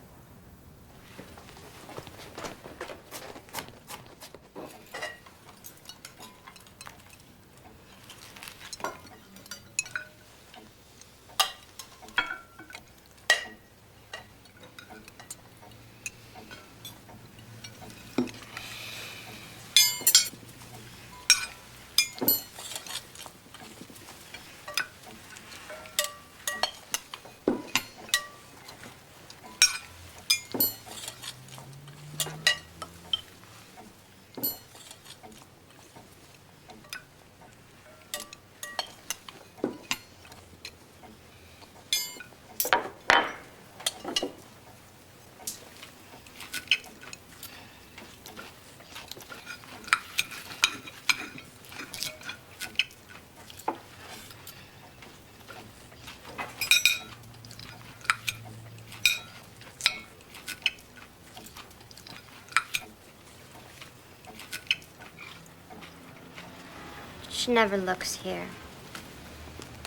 She never looks here.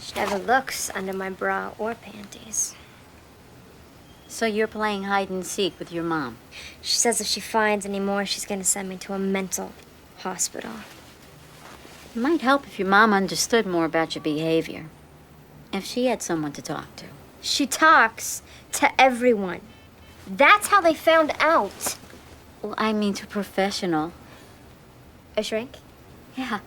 She never looks under my bra or panties. So you're playing hide and seek with your mom? She says if she finds any more, she's gonna send me to a mental hospital. It might help if your mom understood more about your behavior. If she had someone to talk to. She talks to everyone. That's how they found out. Well, I mean to a professional. A shrink? Yeah.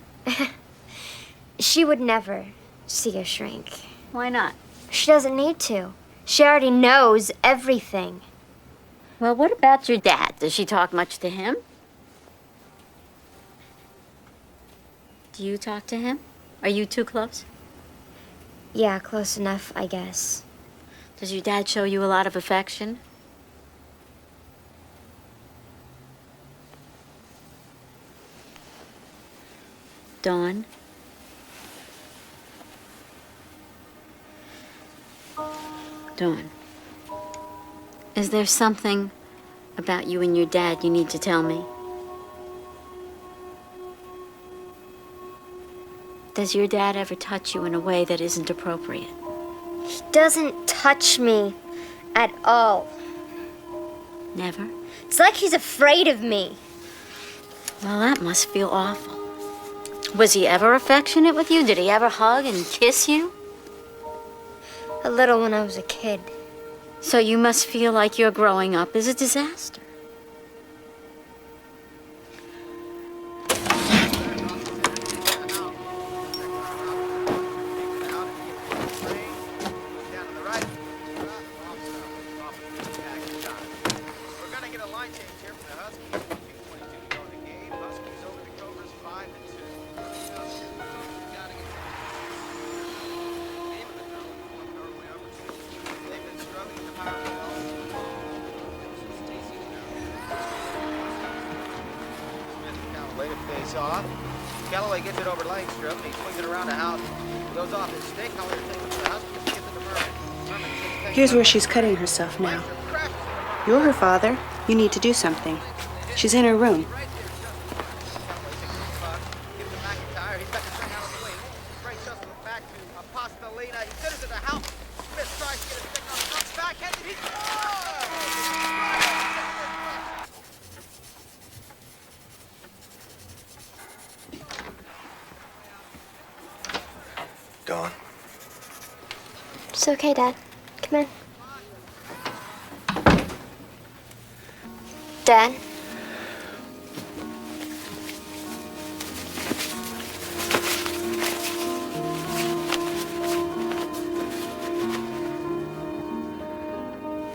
She would never see a shrink. Why not? She doesn't need to. She already knows everything. Well, what about your dad? Does she talk much to him? Do you talk to him? Are you too close? Yeah, close enough, I guess. Does your dad show you a lot of affection? Dawn? Dawn, is there something about you and your dad you need to tell me? Does your dad ever touch you in a way that isn't appropriate? He doesn't touch me at all. Never? It's like he's afraid of me. Well, that must feel awful. Was he ever affectionate with you? Did he ever hug and kiss you? A little when I was a kid. So you must feel like your growing up is a disaster. Off. Calloway gets it over Langstrom, and he swings it around the house. Goes off his stick. Collier takes it to the house, gets it to Merman. Here's where she's cutting herself now. You're her father. You need to do something. She's in her room. Dawn. It's okay, Dad. Come in. Dad?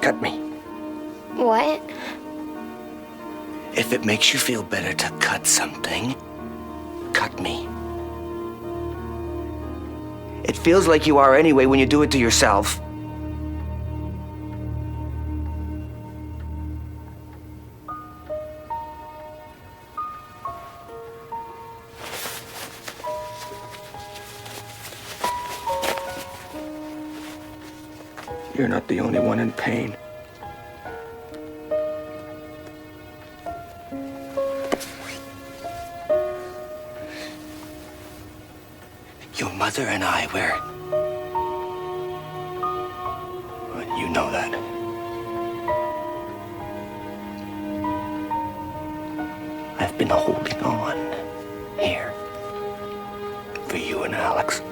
Cut me. What? If it makes you feel better to cut something, cut me. It feels like you are anyway when you do it to yourself. You're not the only one in pain. Your mother and I, well, you know that. I've been holding on here for you and Alex.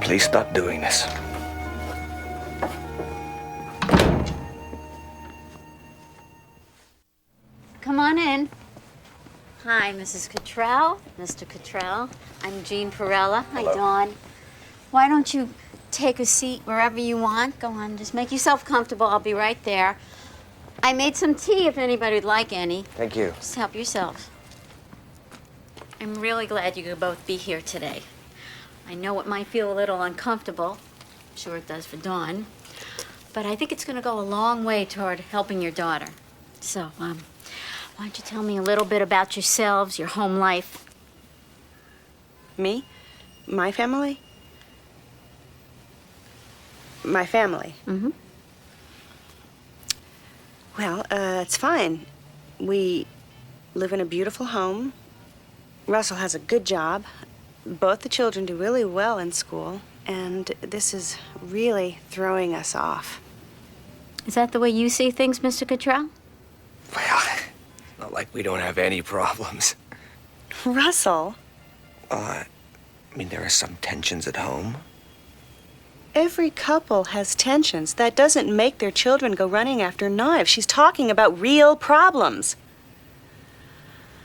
Please stop doing this. Come on in. Hi, Mrs. Cottrell, Mr. Cottrell. I'm Jean Perella. Hi, Dawn. Why don't you take a seat wherever you want? Go on, just make yourself comfortable. I'll be right there. I made some tea if anybody would like any. Thank you. Just help yourselves. I'm really glad you could both be here today. I know it might feel a little uncomfortable. I'm sure it does for Dawn. But I think it's going to go a long way toward helping your daughter. So, why don't you tell me a little bit about yourselves, your home life? Me? My family? My family. Mm-hmm. Well, it's fine. We live in a beautiful home. Russell has a good job. Both the children do really well in school. And this is really throwing us off. Is that the way you see things, Mr. Cottrell? Well, not like we don't have any problems. Russell? I mean, there are some tensions at home. Every couple has tensions. That doesn't make their children go running after knives. She's talking about real problems.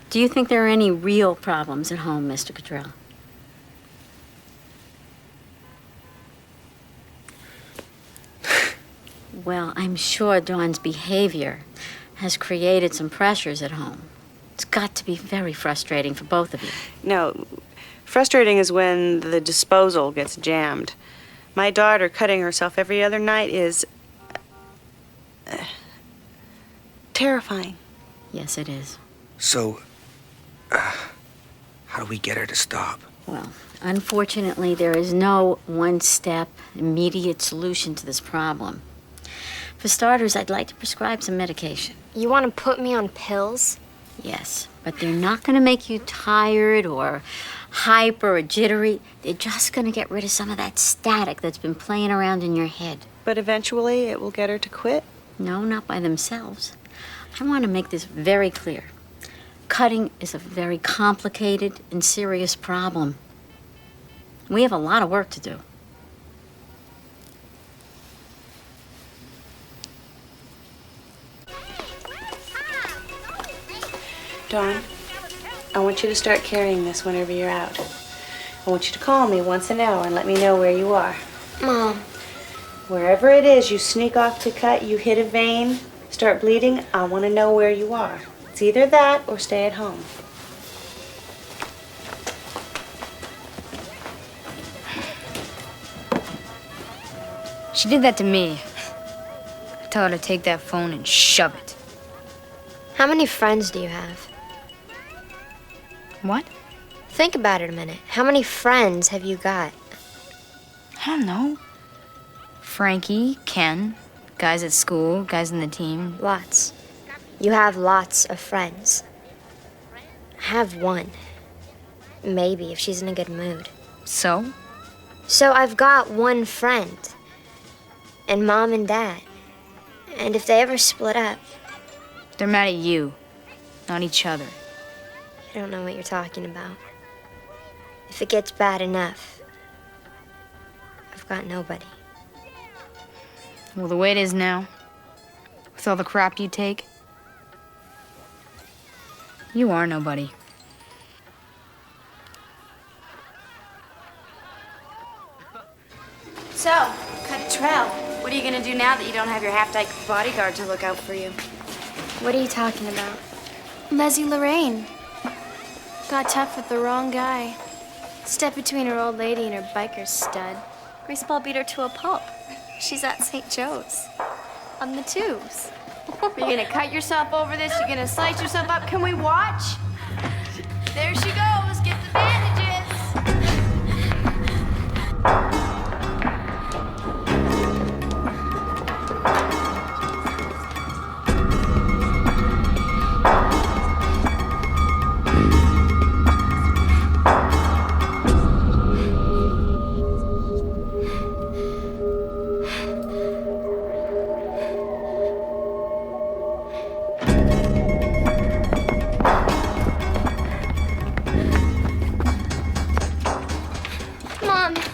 Do you think there are any real problems at home, Mr. Cottrell? Well, I'm sure Dawn's behavior has created some pressures at home. It's got to be very frustrating for both of you. No, frustrating is when the disposal gets jammed. My daughter cutting herself every other night is terrifying. Yes, it is. So, how do we get her to stop? Well, unfortunately, there is no one-step, immediate solution to this problem. For starters, I'd like to prescribe some medication. You want to put me on pills? Yes, but they're not going to make you tired or hyper or jittery. They're just going to get rid of some of that static that's been playing around in your head. But eventually it will get her to quit? No, not by themselves. I want to make this very clear. Cutting is a very complicated and serious problem. We have a lot of work to do. Dawn, I want you to start carrying this whenever you're out. I want you to call me once an hour and let me know where you are. Mom. Wherever it is you sneak off to cut, you hit a vein, start bleeding, I want to know where you are. It's either that or stay at home. She did that to me. Tell her to take that phone and shove it. How many friends do you have? What? Think about it a minute. How many friends have you got? I don't know. Frankie, Ken, guys at school, guys in the team. Lots. You have lots of friends. I have one. Maybe, if she's in a good mood. So? So I've got one friend. And Mom and Dad. And if they ever split up... They're mad at you, not each other. I don't know what you're talking about. If it gets bad enough, I've got nobody. Well, the way it is now, with all the crap you take, you are nobody. So, Cottrell, what are you gonna do now that you don't have your half-dyke bodyguard to look out for you? What are you talking about? Leslie Lorraine got tough with the wrong guy. Stepped between her old lady and her biker stud. Baseball beat her to a pulp. She's at St. Joe's. On the tubes. Are you gonna cut yourself over this? You're gonna slice yourself up? Can we watch? There she goes. Get the bandages.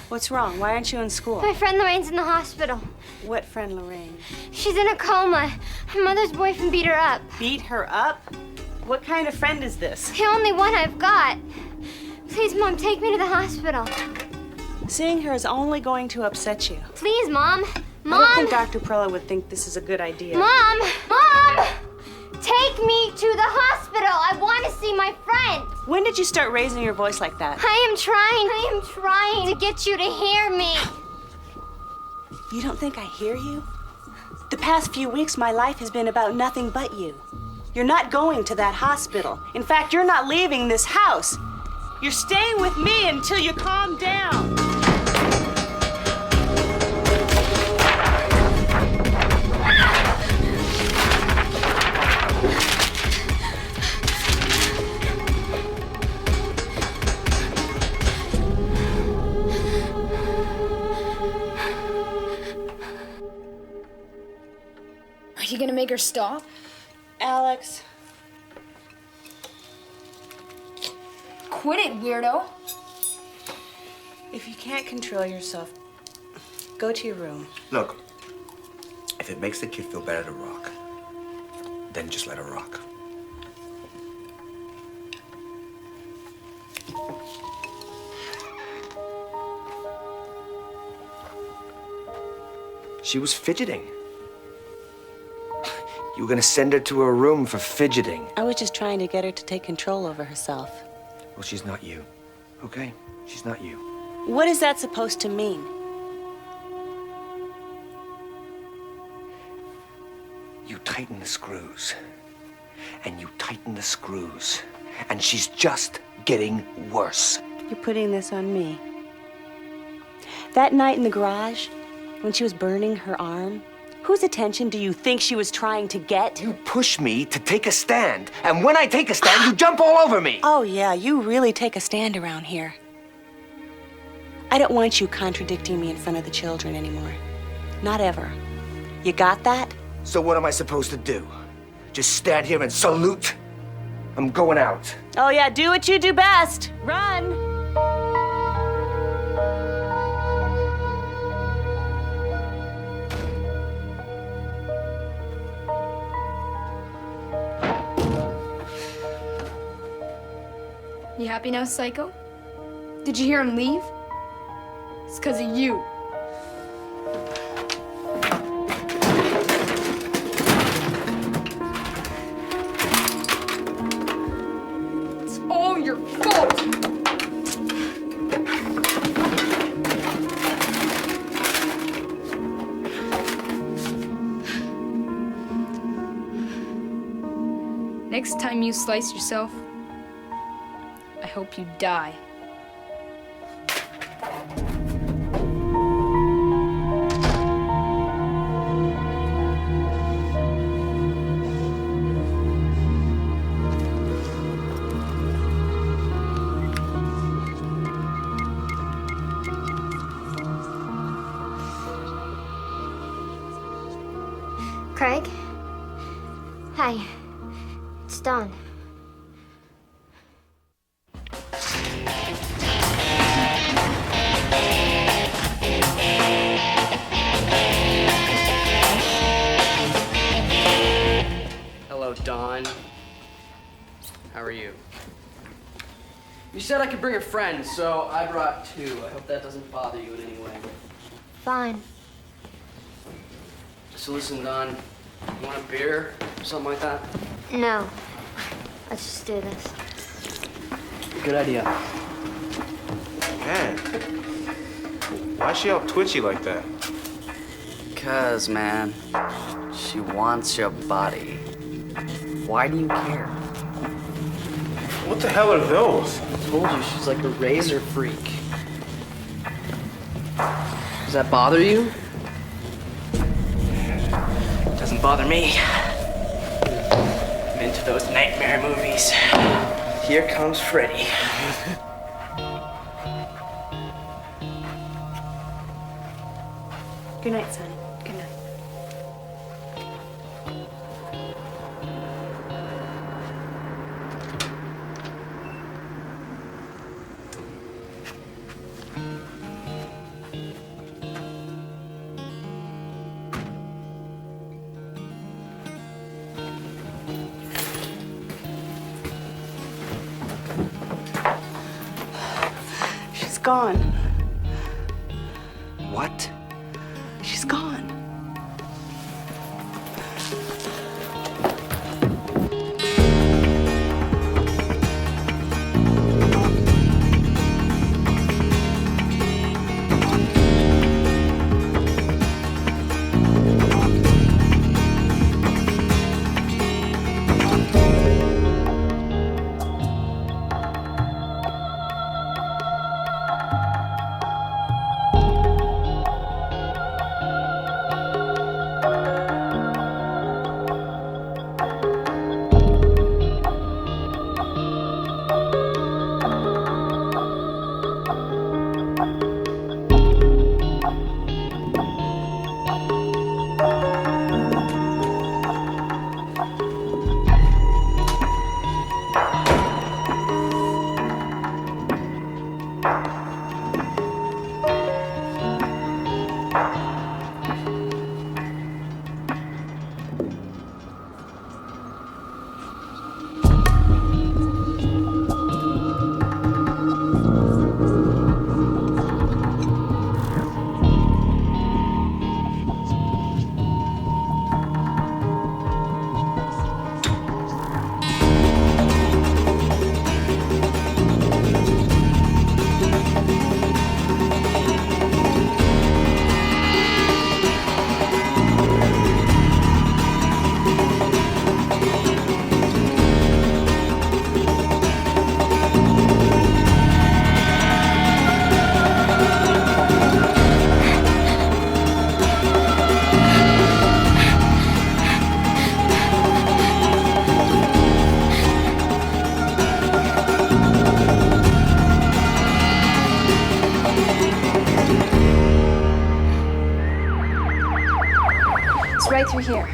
What's wrong? Why aren't you in school? My friend Lorraine's in the hospital. What friend, Lorraine? She's in a coma. Her mother's boyfriend beat her up. Beat her up? What kind of friend is this? The only one I've got. Please, Mom, take me to the hospital. Seeing her is only going to upset you. Please, Mom. Mom! I don't think Dr. Perella would think this is a good idea. Mom! Mom! Take me to the hospital. I want to see my friend. When did you start raising your voice like that? I am trying to get you to hear me. You don't think I hear you? The past few weeks, my life has been about nothing but you. You're not going to that hospital. In fact, you're not leaving this house. You're staying with me until you calm down. You gonna make her stop? Alex. Quit it, weirdo. If you can't control yourself, go to your room. Look, if it makes the kid feel better to rock, then just let her rock. She was fidgeting. You were gonna send her to her room for fidgeting. I was just trying to get her to take control over herself. Well, she's not you, okay? She's not you. What is that supposed to mean? You tighten the screws, and you tighten the screws, and she's just getting worse. You're putting this on me. That night in the garage, when she was burning her arm, whose attention do you think she was trying to get? You push me to take a stand, and when I take a stand, you jump all over me. Oh, yeah, you really take a stand around here. I don't want you contradicting me in front of the children anymore. Not ever. You got that? So what am I supposed to do? Just stand here and salute? I'm going out. Oh, yeah, do what you do best. Run! You happy now, Psycho? Did you hear him leave? It's because of you. It's all your fault. Next time you slice yourself, I hope you die. Craig? Hi. It's Dawn. Hello, Dawn. How are you? You said I could bring a friend, so I brought two. I hope that doesn't bother you in any way. Fine. So listen, Dawn, you want a beer or something like that? No. Let's just do this. Good idea. Man, why is she all twitchy like that? 'Cause, man, she wants your body. Why do you care? What the hell are those? I told you, she's like a razor freak. Does that bother you? Doesn't bother me. I'm into those nightmare movies. Here comes Freddy. Good night, son. Good night. She's gone. What? She's gone. Right through here.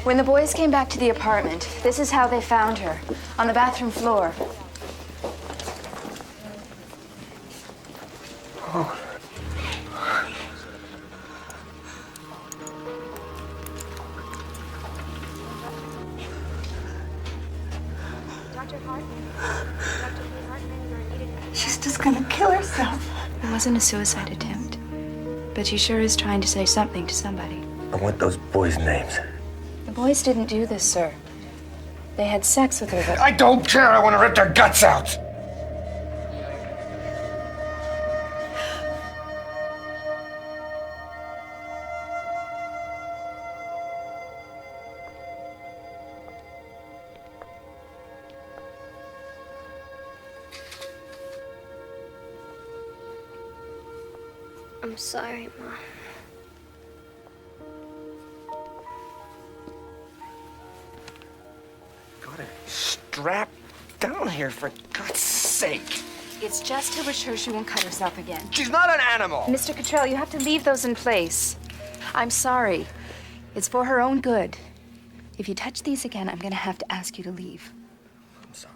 When the boys came back to the apartment, this is how they found her, on the bathroom floor. Oh. She's just gonna kill herself. It wasn't a suicide attempt, but she sure is trying to say something to somebody. I want those boys' names. The boys didn't do this, sir. They had sex with her, but... I don't care. I want to rip their guts out. I'm sorry, Mom. Got her strapped down here, for God's sake. It's just to assure she won't cut herself again. She's not an animal. Mr. Cottrell, you have to leave those in place. I'm sorry. It's for her own good. If you touch these again, I'm gonna have to ask you to leave. I'm sorry.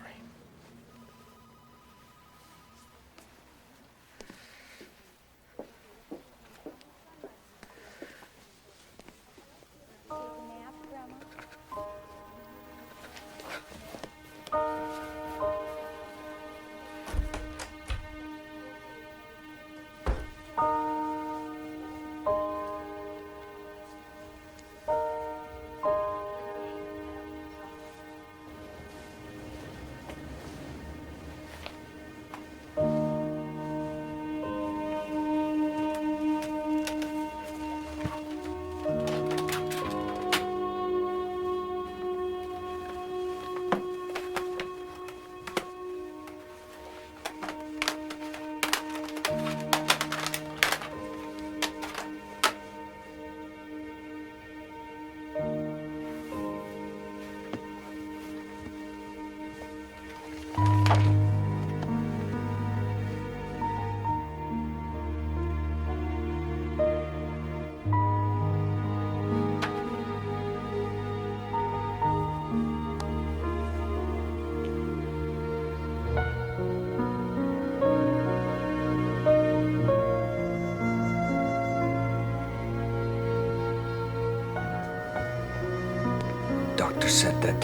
Doctor said that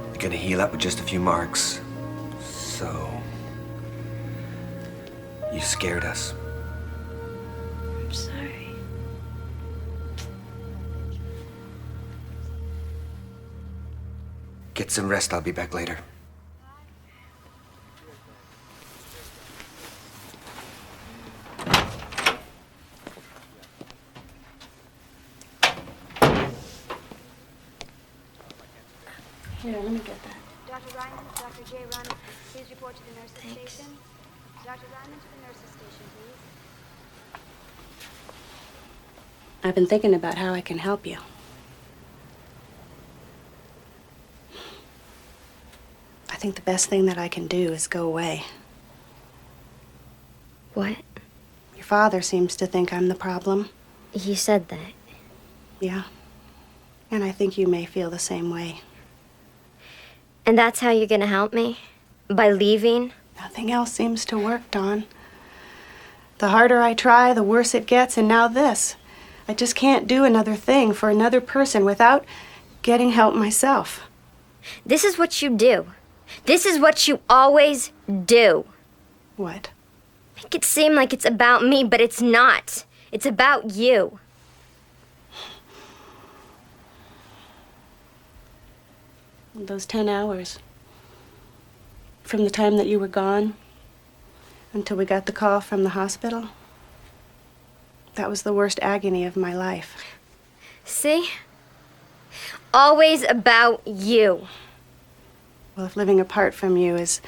you're gonna heal up with just a few marks. So you scared us. I'm sorry. Get some rest. I'll be back later. Here, let me get that. Dr. Ryman, Dr. J. Ryman, please report to the nurses' station. Dr. Ryman, to the nurses' station, please. I've been thinking about how I can help you. I think the best thing that I can do is go away. What? Your father seems to think I'm the problem. He said that. Yeah. And I think you may feel the same way. And that's how you're gonna help me? By leaving? Nothing else seems to work, Dawn. The harder I try, the worse it gets, and now this. I just can't do another thing for another person without getting help myself. This is what you do. This is what you always do. What? Make it seem like it's about me, but it's not. It's about you. Those 10 hours. From the time that you were gone until we got the call from the hospital. That was the worst agony of my life. See? Always about you. Well, if living apart from you is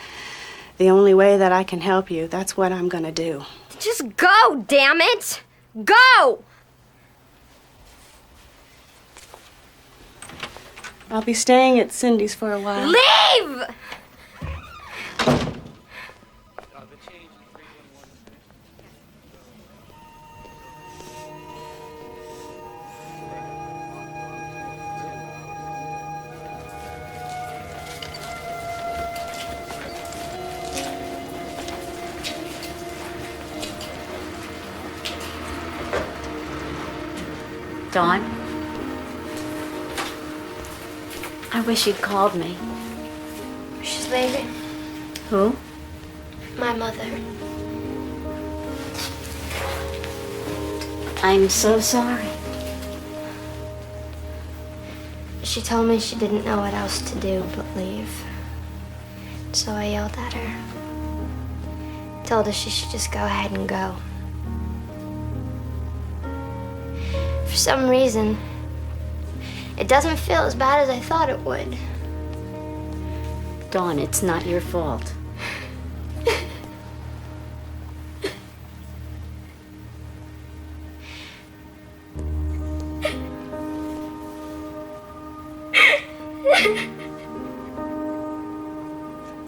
the only way that I can help you, that's what I'm gonna do. Just go, damn it! Go! I'll be staying at Cindy's for a while. Leave! Dawn? I wish you'd called me. She's leaving. Who? My mother. I'm so sorry. She told me she didn't know what else to do but leave. So I yelled at her. Told her she should just go ahead and go. For some reason, it doesn't feel as bad as I thought it would. Dawn, it's not your fault.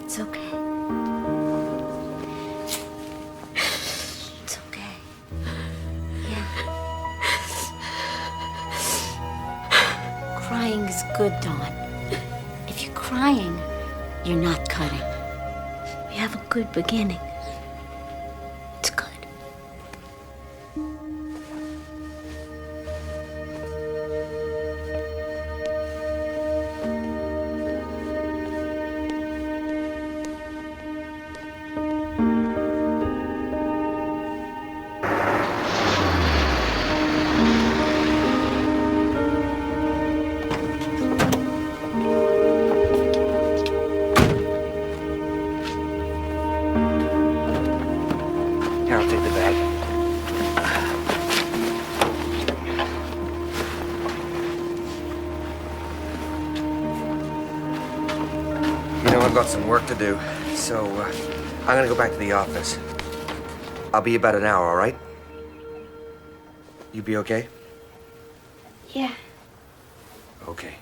It's okay. It's okay. Yeah. Crying is good, Dawn. If you're crying, you're not cutting. We have a good beginning. It's good. Here, I'll take the bag. You know, I've got some work to do, so I'm gonna go back to the office. I'll be about an hour, all right? You be okay? Yeah. Okay.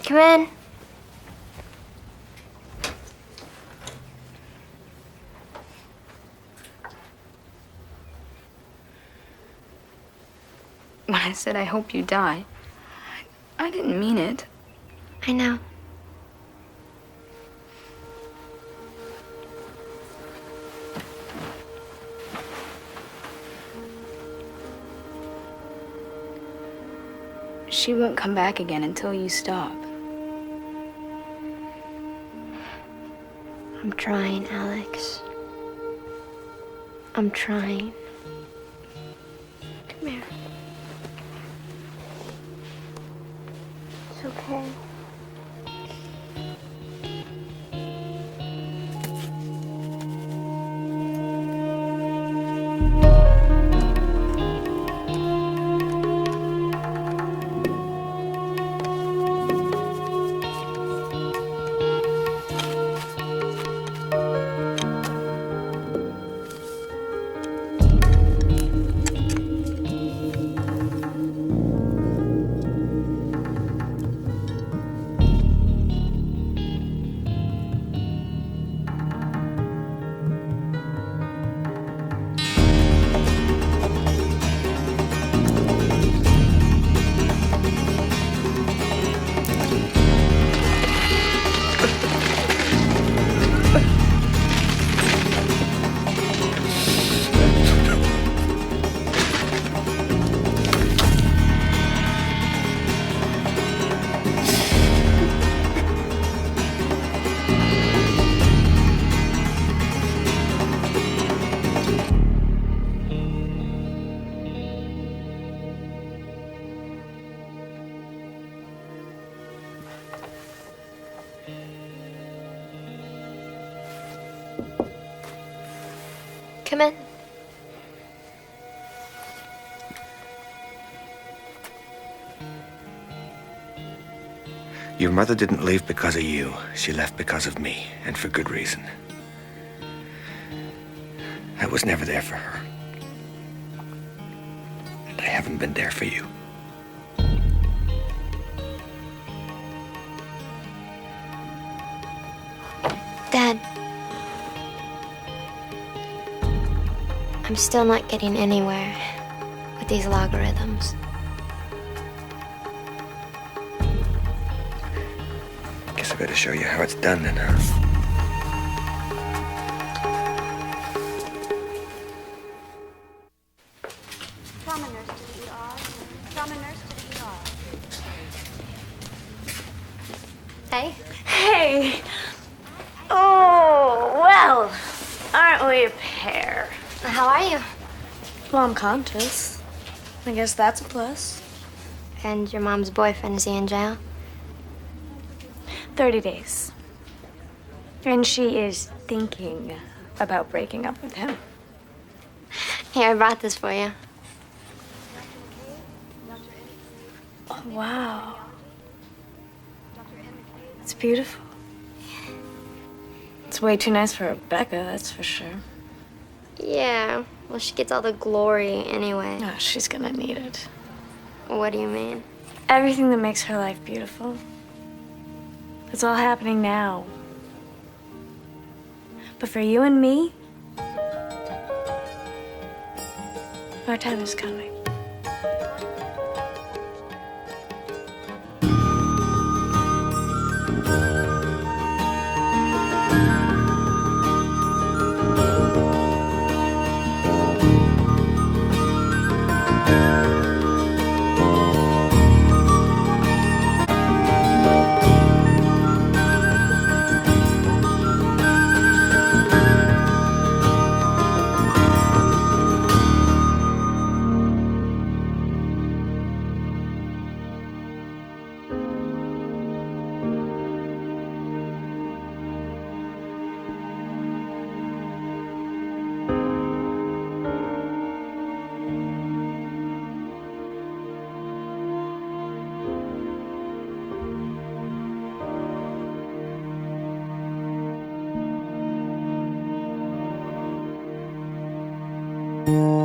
Come in. When I said I hope you die, I didn't mean it. I know. She won't come back again until you stop. I'm trying, Alex. I'm trying. Come here. It's okay. Come in. Your mother didn't leave because of you. She left because of me, and for good reason. I was never there for her. And I haven't been there for you. I'm still not getting anywhere with these logarithms. Guess I better show you how it's done then, huh? Trauma nurse to the ER. Trauma nurse to the ER. Hey. Hey. Oh, well, aren't we a pair? How are you? Well, I'm conscious. I guess that's a plus. And your mom's boyfriend, is he in jail? 30 days. And she is thinking about breaking up with him. Here, I brought this for you. Oh, wow. It's beautiful. It's way too nice for Rebecca, that's for sure. Yeah, well, she gets all the glory anyway. Oh, she's gonna need it. What do you mean? Everything that makes her life beautiful. It's all happening now. But for you and me, our time is coming. Thank you.